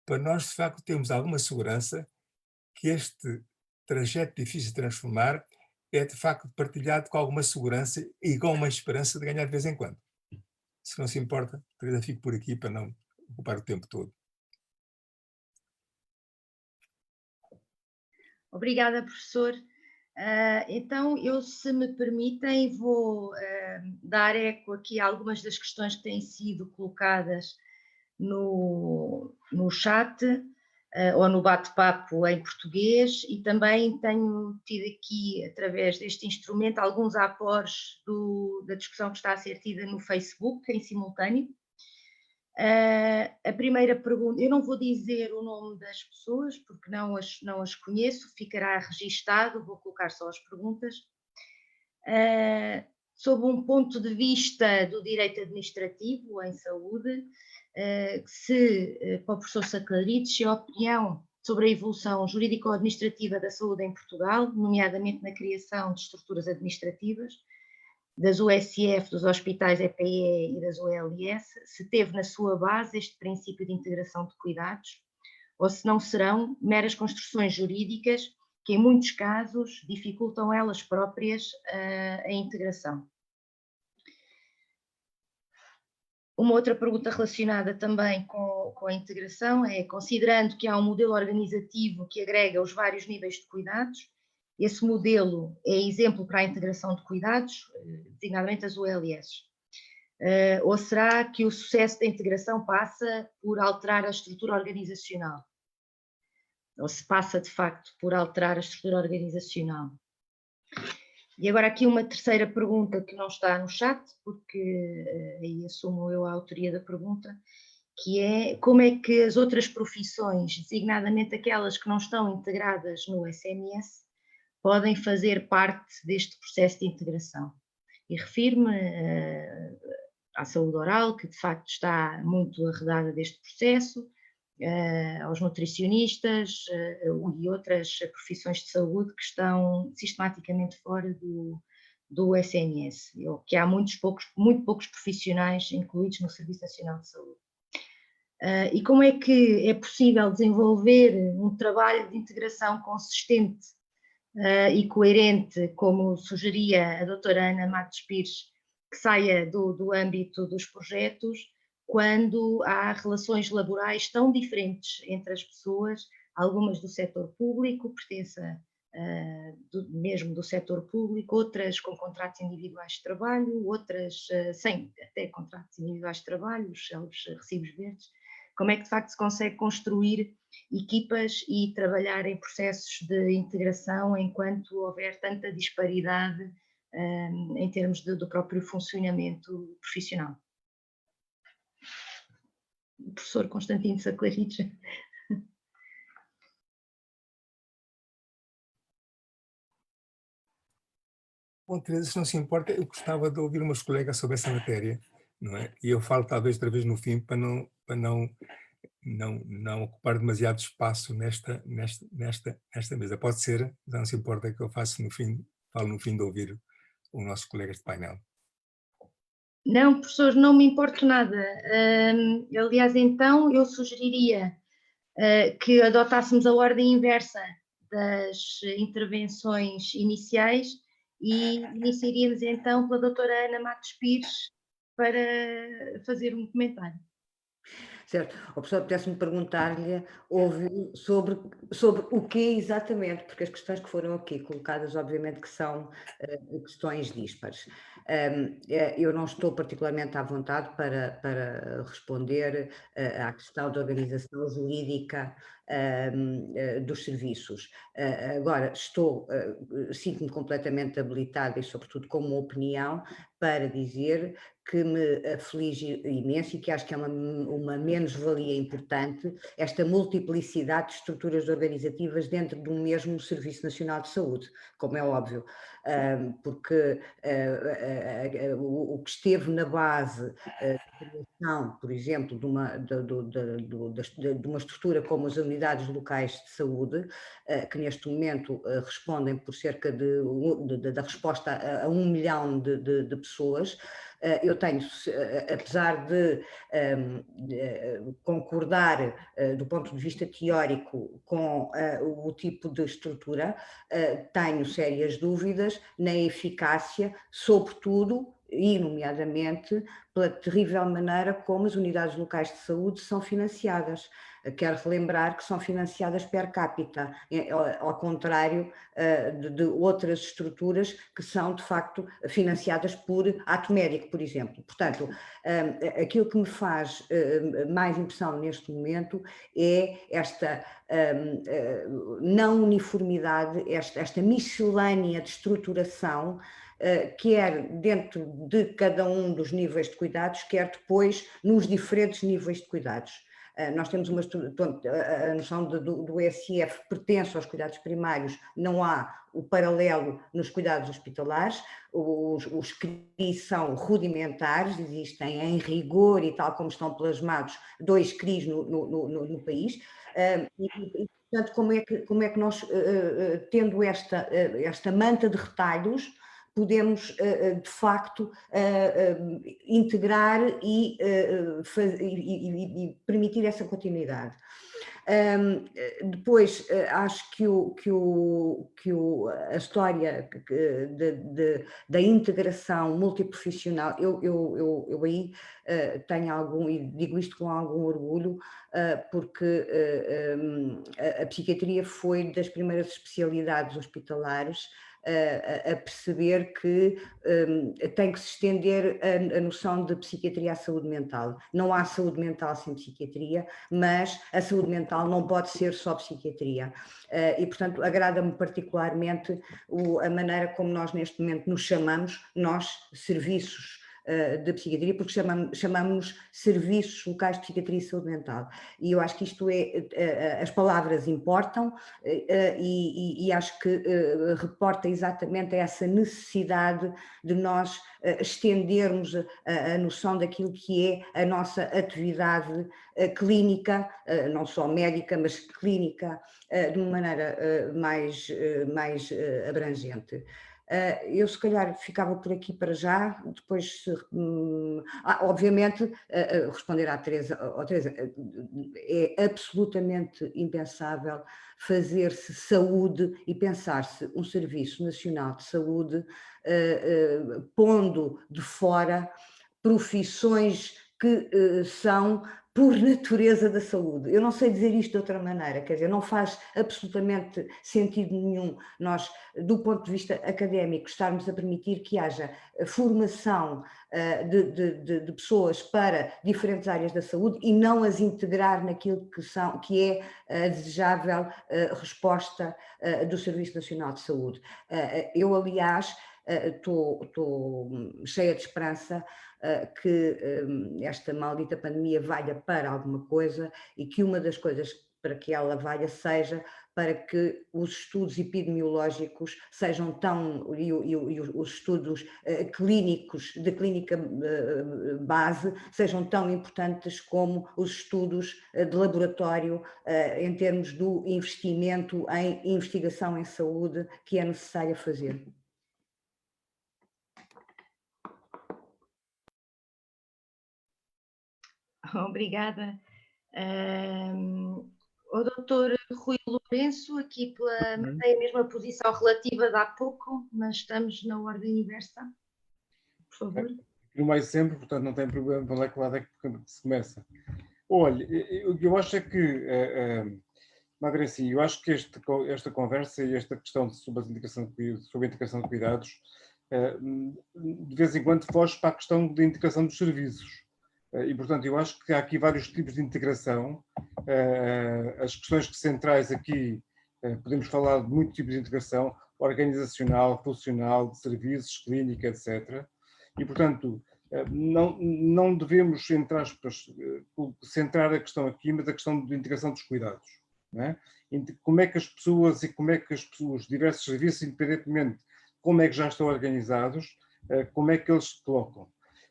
para nós, de facto, termos alguma segurança que este trajeto difícil de transformar é, de facto, partilhado com alguma segurança e com uma esperança de ganhar de vez em quando. Se não se importa, Teresa, fico por aqui para não ocupar o tempo todo. Obrigada, professor. Então, eu, se me permitem, vou dar eco aqui a algumas das questões que têm sido colocadas no chat ou no bate-papo em português, e também tenho tido aqui, através deste instrumento, alguns após da discussão que está a ser tida no Facebook, em simultâneo. A primeira pergunta, eu não vou dizer o nome das pessoas, porque não as conheço, ficará registado, vou colocar só as perguntas. Sob um ponto de vista do direito administrativo em saúde, para o professor Saclarides, se a opinião sobre a evolução jurídico-administrativa da saúde em Portugal, nomeadamente na criação de estruturas administrativas, das USF, dos hospitais EPE e das OLS, se teve na sua base este princípio de integração de cuidados, ou se não serão meras construções jurídicas que, em muitos casos, dificultam elas próprias a integração. Uma outra pergunta relacionada também com a integração é, considerando que há um modelo organizativo que agrega os vários níveis de cuidados, esse modelo é exemplo para a integração de cuidados, designadamente as OLS. Ou será que o sucesso da integração passa por alterar a estrutura organizacional? Ou se passa, de facto, por alterar a estrutura organizacional? E agora aqui uma terceira pergunta que não está no chat, porque aí assumo eu a autoria da pergunta, que é como é que as outras profissões, designadamente aquelas que não estão integradas no SNS, podem fazer parte deste processo de integração. E refiro-me à saúde oral, que de facto está muito arredada deste processo, aos nutricionistas e outras profissões de saúde que estão sistematicamente fora do SNS, que há muito poucos profissionais incluídos no Serviço Nacional de Saúde. E como é que é possível desenvolver um trabalho de integração consistente e coerente, como sugeria a doutora Ana Matos Pires, que saia do âmbito dos projetos, quando há relações laborais tão diferentes entre as pessoas, algumas do setor público, pertença mesmo do setor público, outras com contratos individuais de trabalho, outras sem até contratos individuais de trabalho, os recibos verdes. Como é que de facto se consegue construir equipas e trabalhar em processos de integração enquanto houver tanta disparidade em termos do próprio funcionamento profissional? O professor Constantino Saclarides. Bom, Teresa, se não se importa, eu gostava de ouvir umas colegas sobre essa matéria, não é? E eu falo talvez outra vez no fim para não ocupar demasiado espaço nesta mesa. Pode ser, não se importa que eu faça no fim, falo no fim de ouvir os nossos colegas de painel. Não, professor, não me importo nada. Aliás, então, eu sugeriria que adotássemos a ordem inversa das intervenções iniciais e iniciaríamos então pela doutora Ana Matos Pires para fazer um comentário. Certo. O professor pudesse-me perguntar-lhe sobre o que exatamente, porque as questões que foram aqui colocadas, obviamente que são questões díspares. Eu não estou particularmente à vontade para responder à questão da organização jurídica dos serviços. Agora, sinto-me completamente habilitada e, sobretudo, com uma opinião para dizer que me aflige imenso e que acho que é uma menos-valia importante esta multiplicidade de estruturas organizativas dentro de um mesmo Serviço Nacional de Saúde, como é óbvio, porque o que esteve na base da criação, por exemplo, de uma estrutura como as unidades locais de saúde, que neste momento respondem por cerca da resposta a 1 milhão de pessoas. Eu tenho, apesar de concordar do ponto de vista teórico com o tipo de estrutura, tenho sérias dúvidas na eficácia, sobretudo e nomeadamente pela terrível maneira como as unidades locais de saúde são financiadas. Quero relembrar que são financiadas per capita, ao contrário de outras estruturas que são, de facto, financiadas por ato médico, por exemplo. Portanto, aquilo que me faz mais impressão neste momento é esta não uniformidade, esta miscelânea de estruturação, quer dentro de cada um dos níveis de cuidados, quer depois nos diferentes níveis de cuidados. Nós temos a noção do ESF pertence aos cuidados primários, não há o paralelo nos cuidados hospitalares, os CRI são rudimentares, existem em rigor e tal como estão plasmados 2 CRIs no país, e portanto como é que nós, tendo esta manta de retalhos, podemos, de facto, integrar e permitir essa continuidade. Depois, acho que a história da integração multiprofissional, eu aí tenho algum, e digo isto com algum orgulho, porque a psiquiatria foi das primeiras especialidades hospitalares a perceber que tem que se estender a noção de psiquiatria à saúde mental. Não há saúde mental sem psiquiatria, mas a saúde mental não pode ser só psiquiatria. E, portanto, agrada-me particularmente a maneira como nós neste momento nos chamamos, nós, serviços de psiquiatria, porque chamamos serviços locais de psiquiatria e saúde mental. E eu acho que isto as palavras importam e acho que reporta exatamente a essa necessidade de nós estendermos a noção daquilo que é a nossa atividade clínica, não só médica, mas clínica, de uma maneira mais abrangente. Eu se calhar ficava por aqui para já, depois obviamente responder à Teresa, é absolutamente impensável fazer-se saúde e pensar-se um Serviço Nacional de Saúde pondo de fora profissões que são por natureza da saúde. Eu não sei dizer isto de outra maneira, quer dizer, não faz absolutamente sentido nenhum nós, do ponto de vista académico, estarmos a permitir que haja formação de pessoas para diferentes áreas da saúde e não as integrar naquilo que é a desejável resposta do Serviço Nacional de Saúde. Eu, aliás, estou cheia de esperança que esta maldita pandemia valha para alguma coisa e que uma das coisas para que ela valha seja para que os estudos epidemiológicos sejam e os estudos clínicos, de clínica base, sejam tão importantes como os estudos de laboratório em termos do investimento em investigação em saúde que é necessário fazer. Obrigada. O doutor Rui Lourenço, aqui tem a mesma posição relativa de há pouco, mas estamos na ordem inversa. Por favor. No meio sempre, portanto não tem problema para que lado é que se começa. Olha, eu acho é que, Madre, eu acho que esta conversa e esta questão sobre a integração de cuidados, de vez em quando foge para a questão da integração dos serviços. E, portanto, eu acho que há aqui vários tipos de integração. As questões centrais aqui, podemos falar de muitos tipos de integração, organizacional, funcional, de serviços, clínica, etc. E, portanto, não devemos, entre aspas, centrar a questão aqui, mas a questão de integração dos cuidados. Não é? Como é que as pessoas os diversos serviços, independentemente de como é que já estão organizados, como é que eles se colocam.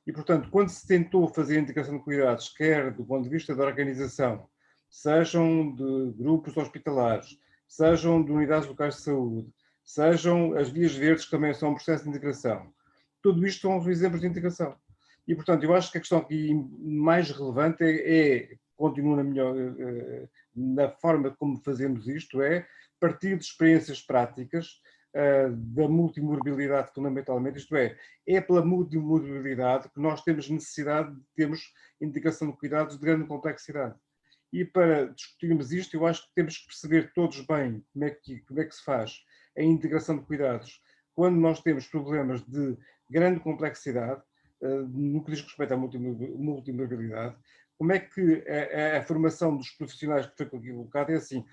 E, portanto, quando se tentou fazer a integração de cuidados, quer do ponto de vista da organização, sejam de grupos hospitalares, sejam de unidades locais de saúde, sejam as vias verdes, que também são um processo de integração, tudo isto são os exemplos de integração. E, portanto, eu acho que a questão aqui mais relevante continua na forma como fazemos isto, é partir de experiências práticas da multimorbilidade, fundamentalmente, isto é pela multimorbilidade que nós temos necessidade de termos integração de cuidados de grande complexidade. E para discutirmos isto, eu acho que temos que perceber todos bem como é que se faz a integração de cuidados quando nós temos problemas de grande complexidade, no que diz respeito à multimorbilidade. Como é que a formação dos profissionais que foi colocada é assim?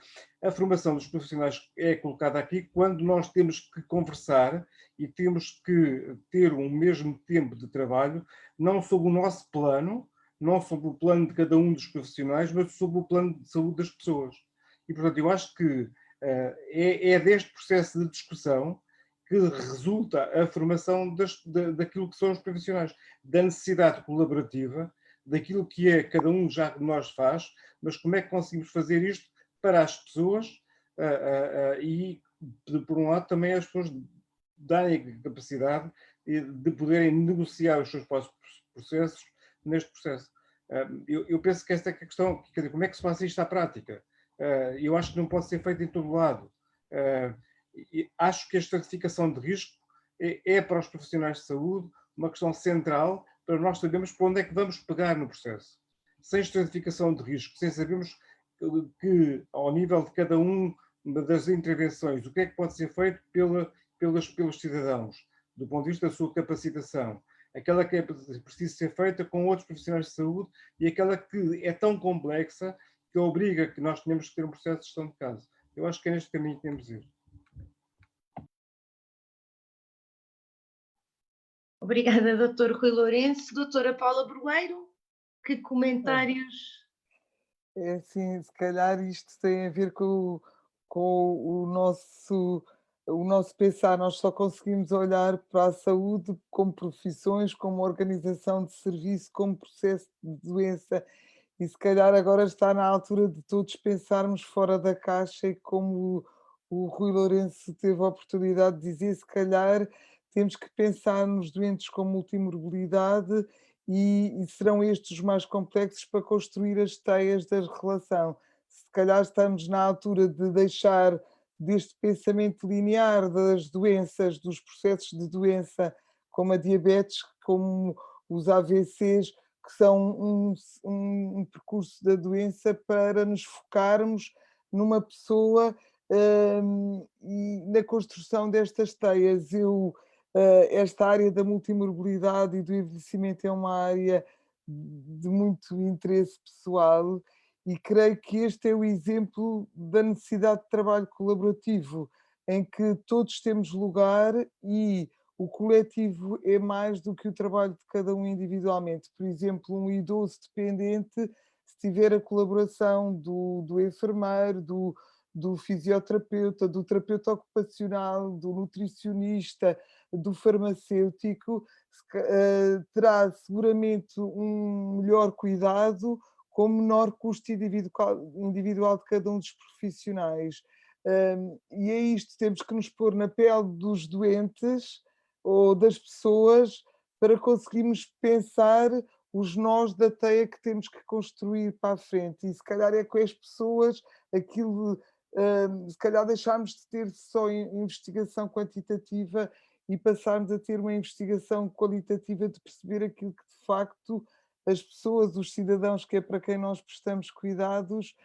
A formação dos profissionais é colocada aqui quando nós temos que conversar e temos que ter um mesmo tempo de trabalho, não sob o nosso plano, não sob o plano de cada um dos profissionais, mas sob o plano de saúde das pessoas. E, portanto, eu acho que é deste processo de discussão que resulta a formação daquilo que são os profissionais, da necessidade colaborativa, daquilo que é cada um já de nós faz, mas como é que conseguimos fazer isto para as pessoas e, por um lado, também as pessoas darem a capacidade de poderem negociar os seus processos neste processo. Eu penso que esta é a questão, quer dizer, como é que se faz isto à prática? Eu acho que não pode ser feito em todo lado. Acho que a estratificação de risco é para os profissionais de saúde uma questão central para nós sabermos para onde é que vamos pegar no processo. Sem estratificação de risco, sem sabermos que ao nível de cada uma das intervenções, o que é que pode ser feito pelos cidadãos, do ponto de vista da sua capacitação, aquela que é preciso ser feita com outros profissionais de saúde e aquela que é tão complexa que obriga que nós tenhamos que ter um processo de gestão de caso. Eu acho que é neste caminho que temos de ir. Obrigada, Dr. Rui Lourenço. Doutora Paula Broeiro, que comentários? É assim, se calhar isto tem a ver com o nosso pensar. Nós só conseguimos olhar para a saúde como profissões, como organização de serviço, como processo de doença. E se calhar agora está na altura de todos pensarmos fora da caixa e como o Rui Lourenço teve a oportunidade de dizer, se calhar temos que pensar nos doentes com multimorbilidade e serão estes os mais complexos para construir as teias da relação. Se calhar estamos na altura de deixar deste pensamento linear das doenças, dos processos de doença, como a diabetes, como os AVCs, que são um percurso da doença para nos focarmos numa pessoa e na construção destas teias. Esta área da multimorbilidade e do envelhecimento é uma área de muito interesse pessoal e creio que este é o exemplo da necessidade de trabalho colaborativo, em que todos temos lugar e o coletivo é mais do que o trabalho de cada um individualmente. Por exemplo, um idoso dependente, se tiver a colaboração do enfermeiro, do fisioterapeuta, do terapeuta ocupacional, do nutricionista, do farmacêutico, terá seguramente um melhor cuidado com menor custo individual de cada um dos profissionais. E é isto, temos que nos pôr na pele dos doentes ou das pessoas para conseguirmos pensar os nós da teia que temos que construir para a frente. E se calhar é com as pessoas aquilo, se calhar deixarmos de ter só investigação quantitativa e passarmos a ter uma investigação qualitativa de perceber aquilo que de facto as pessoas, os cidadãos, que é para quem nós prestamos cuidados,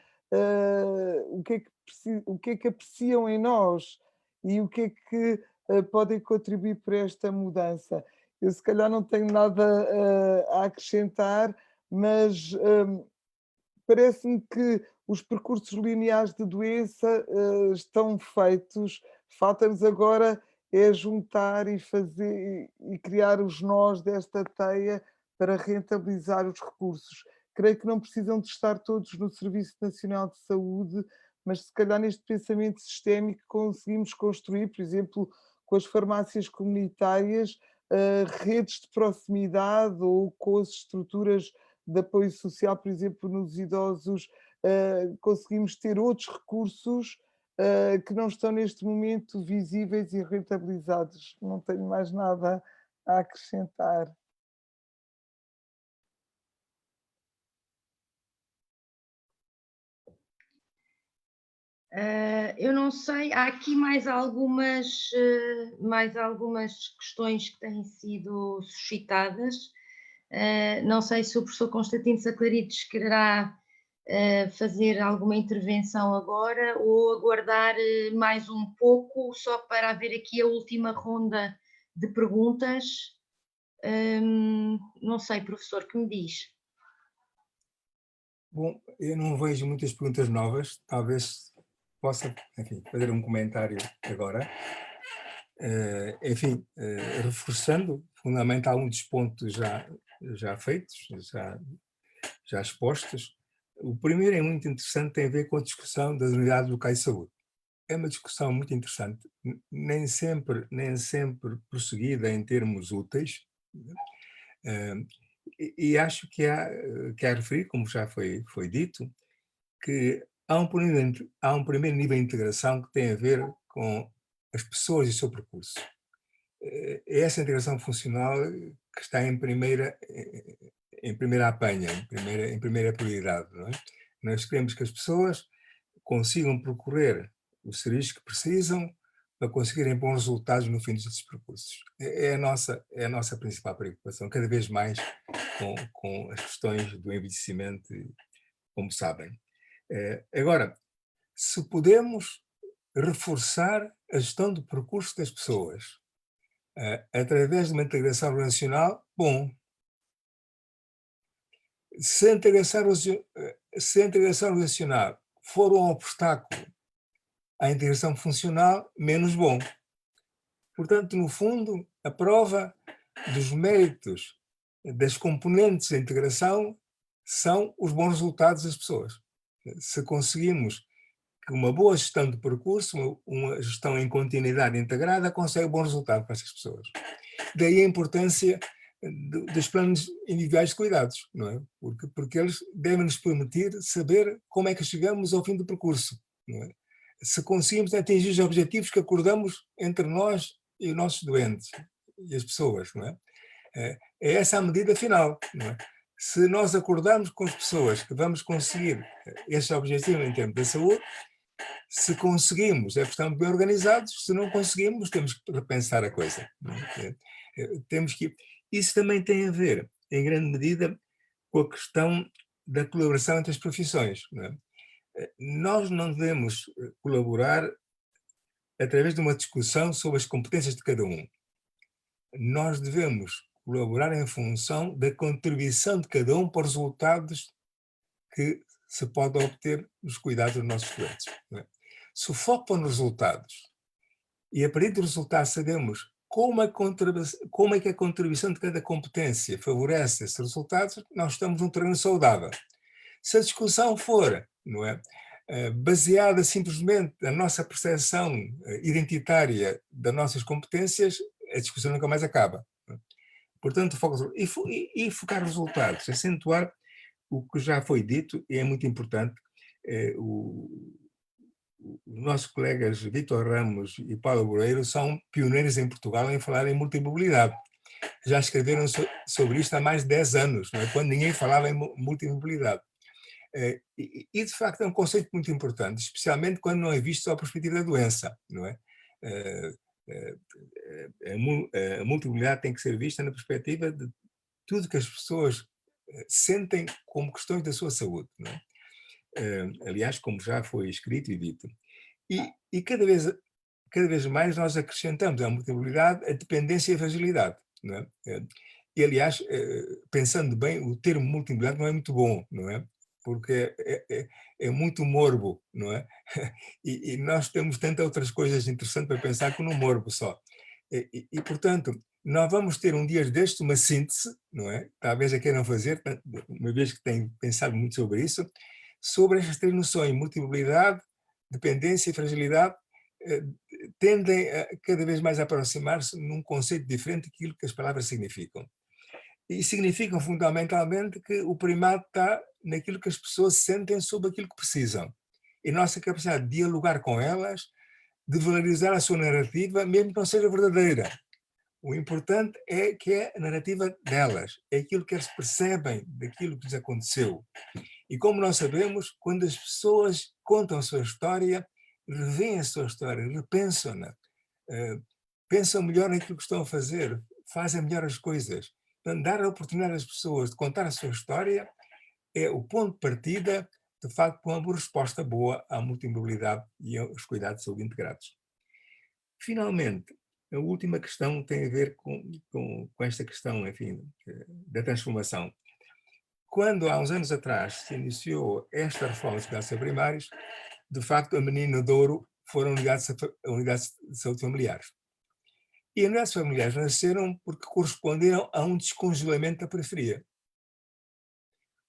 o que é que apreciam em nós e o que é que podem contribuir para esta mudança. Eu se calhar não tenho nada a acrescentar, mas parece-me que os percursos lineares de doença estão feitos, falta-nos agora é juntar e fazer e criar os nós desta teia para rentabilizar os recursos. Creio que não precisam de estar todos no Serviço Nacional de Saúde, mas se calhar neste pensamento sistémico conseguimos construir, por exemplo, com as farmácias comunitárias, redes de proximidade ou com as estruturas de apoio social, por exemplo, nos idosos, conseguimos ter outros recursos que não estão neste momento visíveis e rentabilizados. Não tenho mais nada a acrescentar. Eu não sei, há aqui mais algumas questões que têm sido suscitadas. Não sei se o professor Constantino Saclarides quererá fazer alguma intervenção agora ou aguardar mais um pouco, só para haver aqui a última ronda de perguntas. Não sei, professor, que me diz? Bom, eu não vejo muitas perguntas novas, talvez possa, enfim, fazer um comentário agora. Enfim, reforçando fundamentalmente alguns pontos já feitos, já expostos. O primeiro é muito interessante, tem a ver com a discussão das unidades locais de saúde. É uma discussão muito interessante, nem sempre prosseguida em termos úteis, e acho que há a referir, como já foi dito, que há um primeiro nível de integração que tem a ver com as pessoas e o seu percurso. É essa integração funcional que está em primeira apanha, em primeira prioridade, não é? Nós queremos que as pessoas consigam percorrer os serviços que precisam para conseguirem bons resultados no fim desses percursos. É a nossa principal preocupação, cada vez mais com as questões do envelhecimento, como sabem. Agora, se podemos reforçar a gestão do percurso das pessoas através de uma integração organizacional, bom. Se a integração organizacional for um obstáculo à integração funcional, menos bom. Portanto, no fundo, a prova dos méritos das componentes da integração são os bons resultados das pessoas. Se conseguimos que uma boa gestão de percurso, uma gestão em continuidade integrada, consegue bom resultado para essas pessoas. Daí a importância dos planos individuais de cuidados, não é? Porque eles devem nos permitir saber como é que chegamos ao fim do percurso, não é? Se conseguimos atingir os objetivos que acordamos entre nós e os nossos doentes e as pessoas, não é? É essa a medida final, não é? Se nós acordarmos com as pessoas que vamos conseguir esse objetivo em termos da saúde, se conseguimos, é porque estamos bem organizados, se não conseguimos, temos que repensar a coisa. Não é? Isso também tem a ver, em grande medida, com a questão da colaboração entre as profissões. Não é? Nós não devemos colaborar através de uma discussão sobre as competências de cada um. Nós devemos colaborar em função da contribuição de cada um para os resultados que se pode obter nos cuidados dos nossos doentes. Não é? Se o foco for nos resultados, e a partir dos resultados sabemos como é que a contribuição de cada competência favorece esses resultados, nós estamos num terreno saudável. Se a discussão for, não é, baseada simplesmente na nossa percepção identitária das nossas competências, a discussão nunca mais acaba. Não é? Portanto, focar resultados, acentuar o que já foi dito, e é muito importante. Os nossos colegas Vítor Ramos e Paulo Boreiro são pioneiros em Portugal em falar em multimobilidade. Já escreveram sobre isto há mais de 10 anos, não é? Quando ninguém falava em multimobilidade. E, de facto, é um conceito muito importante, especialmente quando não é visto só a perspectiva da doença, não é? A multimobilidade tem que ser vista na perspectiva de tudo que as pessoas sentem como questões da sua saúde, não é? Aliás, como já foi escrito e dito. E cada vez mais nós acrescentamos à multiplicidade a dependência e a fragilidade. Não é? E, aliás, pensando bem, o termo multimodalidade não é muito bom, não é? Porque é muito morbo, não é? E nós temos tantas outras coisas interessantes para pensar que no morbo só. Portanto, nós vamos ter um dia destes uma síntese, não é? Talvez a queiram fazer, uma vez que têm pensado muito sobre isso, sobre estas três noções, multimodalidade, dependência e fragilidade, tendem a cada vez mais a aproximar-se num conceito diferente daquilo que as palavras significam. E significam fundamentalmente que o primado está naquilo que as pessoas sentem sobre aquilo que precisam. E nossa capacidade de dialogar com elas, de valorizar a sua narrativa, mesmo que não seja verdadeira. O importante é que é a narrativa delas, é aquilo que eles percebem daquilo que lhes aconteceu. E como nós sabemos, quando as pessoas contam a sua história, revêem a sua história, repensam-na, pensam melhor naquilo que estão a fazer, fazem melhor as coisas. Portanto, dar a oportunidade às pessoas de contar a sua história é o ponto de partida, de facto, para uma resposta boa à multimobilidade e aos cuidados de saúde integrados. Finalmente, a última questão tem a ver com esta questão, enfim, da transformação. Quando, há uns anos atrás, se iniciou esta reforma dos cuidados primários, de facto, a menina de ouro foram unidades de saúde familiares. E as unidades familiares nasceram porque corresponderam a um descongelamento da periferia.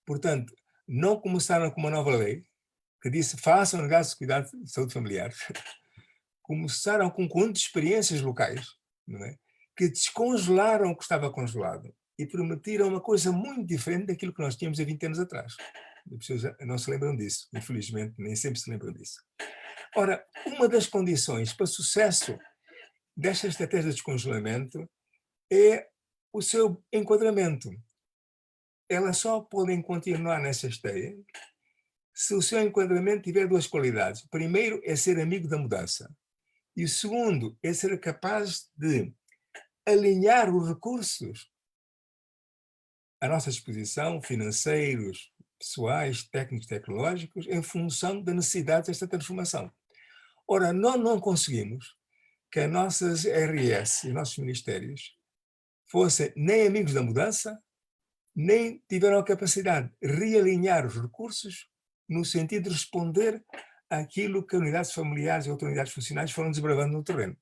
Portanto, não começaram com uma nova lei que disse façam unidades de cuidados de saúde familiares. Começaram com um conjunto de experiências locais, não é? Que descongelaram o que estava congelado e permitiram uma coisa muito diferente daquilo que nós tínhamos há 20 anos atrás. As pessoas não se lembram disso, infelizmente, nem sempre se lembram disso. Ora, uma das condições para sucesso desta estratégia de descongelamento é o seu enquadramento. Elas só podem continuar nessa esteia se o seu enquadramento tiver duas qualidades. O primeiro é ser amigo da mudança. E o segundo é ser capaz de alinhar os recursos à nossa disposição, financeiros, pessoais, técnicos, tecnológicos, em função da necessidade desta transformação. Ora, nós não conseguimos que as nossas RS e os nossos ministérios fossem nem amigos da mudança, nem tiveram a capacidade de realinhar os recursos no sentido de responder àquilo que unidades familiares e outras unidades funcionais foram desbravando no terreno.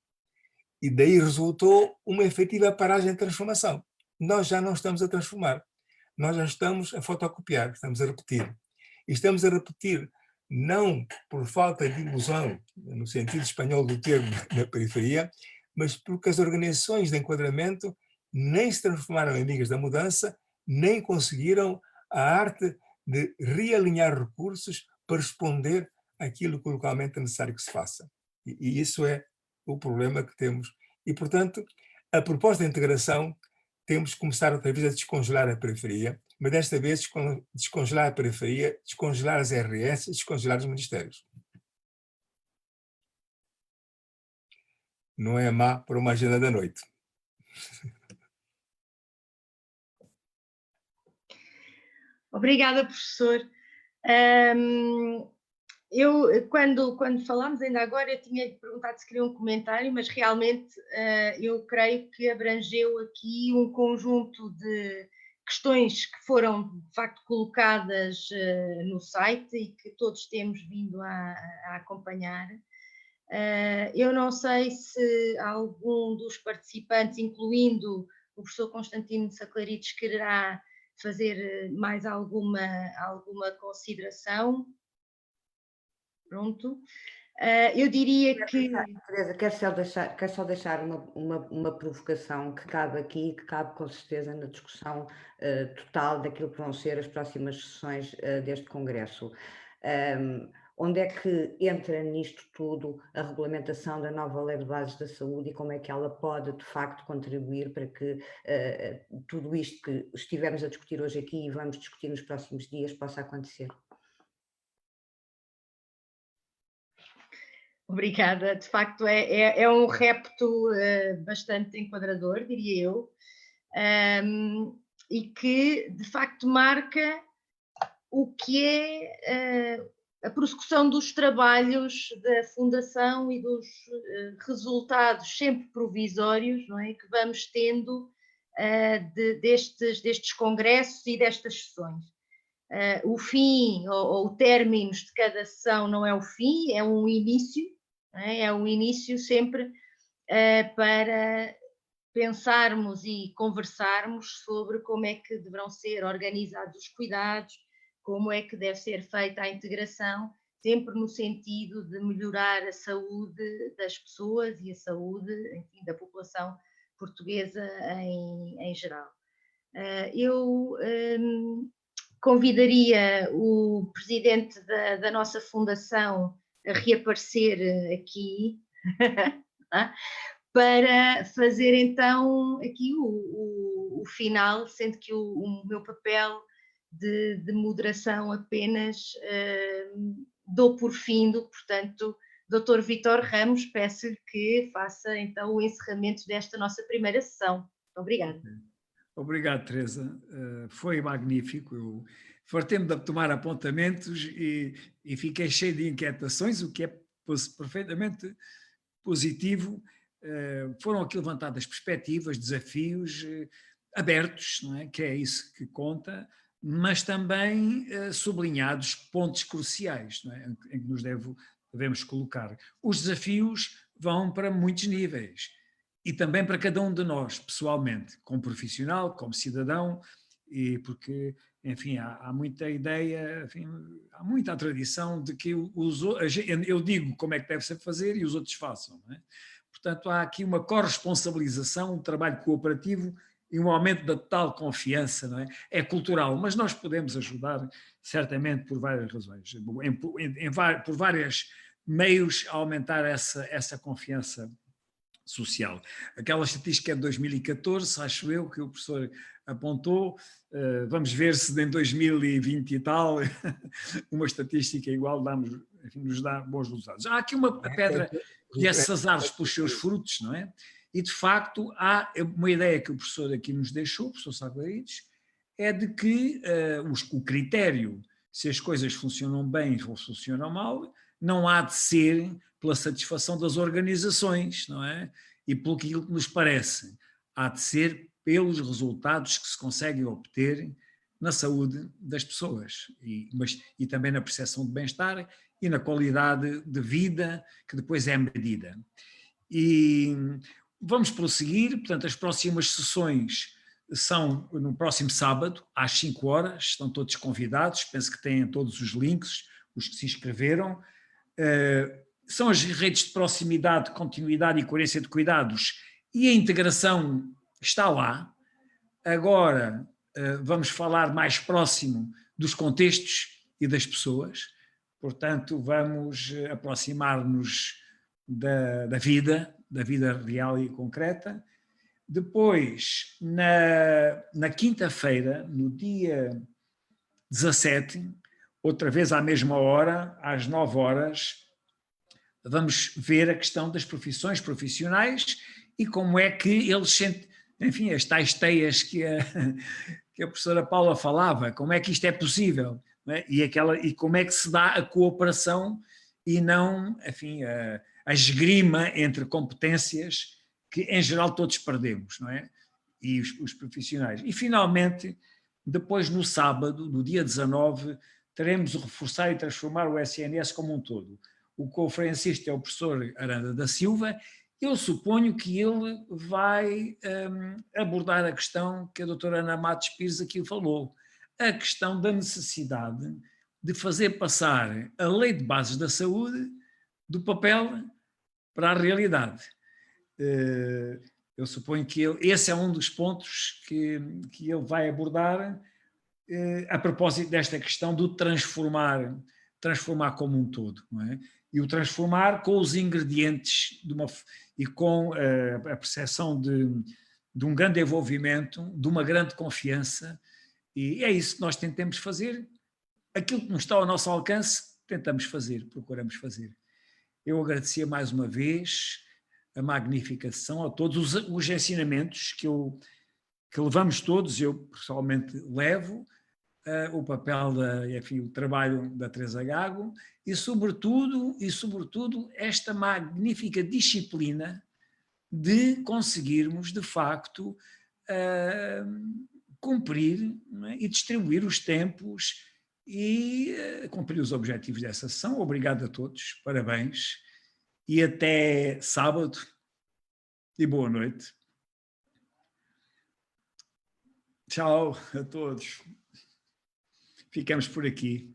E daí resultou uma efetiva paragem de transformação. Nós já não estamos a transformar, nós já estamos a fotocopiar, estamos a repetir. E estamos a repetir não por falta de ilusão, no sentido espanhol do termo, na periferia, mas porque as organizações de enquadramento nem se transformaram em amigas da mudança, nem conseguiram a arte de realinhar recursos para responder àquilo que localmente é necessário que se faça. E isso é o problema que temos. E, portanto, a proposta de integração, temos que começar outra vez a descongelar a periferia, mas desta vez descongelar a periferia, descongelar as RS, descongelar os ministérios. Não é má para uma agenda da noite. Obrigada, professor. Eu, quando falámos ainda agora, eu tinha perguntado se queria um comentário, mas realmente eu creio que abrangeu aqui um conjunto de questões que foram, de facto, colocadas no site e que todos temos vindo a acompanhar. Eu não sei se algum dos participantes, incluindo o professor Constantino Saclarides, quererá fazer mais alguma consideração. Pronto. Eu diria que... Teresa, quero só deixar uma provocação que cabe aqui, que cabe com certeza na discussão total daquilo que vão ser as próximas sessões deste Congresso. Onde é que entra nisto tudo a regulamentação da nova Lei de Bases da Saúde e como é que ela pode, de facto, contribuir para que tudo isto que estivemos a discutir hoje aqui e vamos discutir nos próximos dias possa acontecer? Obrigada, de facto é um repto bastante enquadrador, diria eu, e que de facto marca o que é a prossecução dos trabalhos da Fundação e dos resultados sempre provisórios, não é, que vamos tendo destes congressos e destas sessões. O fim ou o término de cada sessão não é o fim, é um início, é um início sempre para pensarmos e conversarmos sobre como é que deverão ser organizados os cuidados, como é que deve ser feita a integração, sempre no sentido de melhorar a saúde das pessoas e a saúde, enfim, da população portuguesa em geral. Eu convidaria o presidente da nossa fundação a reaparecer aqui para fazer então aqui o final, sendo que o meu papel de moderação apenas dou por findo, portanto, Dr. Vítor Ramos, peço-lhe que faça então o encerramento desta nossa primeira sessão. Muito obrigada. Obrigado, Teresa. Foi magnífico. Eu fartei-me de tomar apontamentos e fiquei cheio de inquietações, o que é perfeitamente positivo. Foram aqui levantadas perspectivas, desafios abertos, não é? Que é isso que conta, mas também sublinhados pontos cruciais, não é? Em que nos devemos colocar. Os desafios vão para muitos níveis e também para cada um de nós, pessoalmente, como profissional, como cidadão, e porque, enfim, há muita ideia, enfim, há muita tradição de que eu digo como é que deve ser fazer e os outros façam, não é? Portanto, há aqui uma corresponsabilização, um trabalho cooperativo e um aumento da tal confiança, não é? É cultural, mas nós podemos ajudar, certamente, por várias razões, por vários meios, a aumentar essa confiança social. Aquela estatística é de 2014, acho eu, que o professor apontou, vamos ver se em 2020 e tal, uma estatística igual nos dá bons resultados. Há aqui uma pedra de azares pelos seus frutos, não é? E, de facto, há uma ideia que o professor aqui nos deixou, o professor Sagarides, é de que o critério, se as coisas funcionam bem ou funcionam mal, não há de ser pela satisfação das organizações, não é? E pelo que nos parece, há de ser pelos resultados que se conseguem obter na saúde das pessoas, e também na percepção de bem-estar e na qualidade de vida que depois é medida. E vamos prosseguir, portanto, as próximas sessões são no próximo sábado, às 5 horas, estão todos convidados, penso que têm todos os links, os que se inscreveram. São as redes de proximidade, continuidade e coerência de cuidados, e a integração está lá. Agora vamos falar mais próximo dos contextos e das pessoas, portanto vamos aproximar-nos da vida real e concreta. Depois, na quinta-feira, no dia 17, outra vez à mesma hora, às 9 horas, vamos ver a questão das profissões profissionais e como é que eles sentem, enfim, as tais teias que a professora Paula falava, como é que isto é possível, não é? E como é que se dá a cooperação e não, enfim, a esgrima entre competências que, em geral, todos perdemos, não é? E os profissionais. E, finalmente, depois, no sábado, no dia 19, teremos o reforçar e transformar o SNS como um todo. O conferencista é o professor Aranda da Silva. Eu suponho que ele vai abordar a questão que a doutora Ana Matos Pires aqui falou, a questão da necessidade de fazer passar a Lei de Bases da Saúde do papel para a realidade. Eu suponho que esse é um dos pontos que ele vai abordar a propósito desta questão do transformar como um todo, não é? E o transformar com os ingredientes e com a percepção de um grande envolvimento, de uma grande confiança, e é isso que nós tentamos fazer. Aquilo que nos está ao nosso alcance, tentamos fazer, procuramos fazer. Eu agradecia mais uma vez a magnífica sessão, a todos os ensinamentos que levamos todos, eu pessoalmente levo, o papel, enfim, o trabalho da Teresa Gago e sobretudo, esta magnífica disciplina de conseguirmos, de facto, cumprir, não é? E distribuir os tempos e cumprir os objetivos dessa sessão. Obrigado a todos, parabéns e até sábado e boa noite. Tchau a todos. Ficamos por aqui.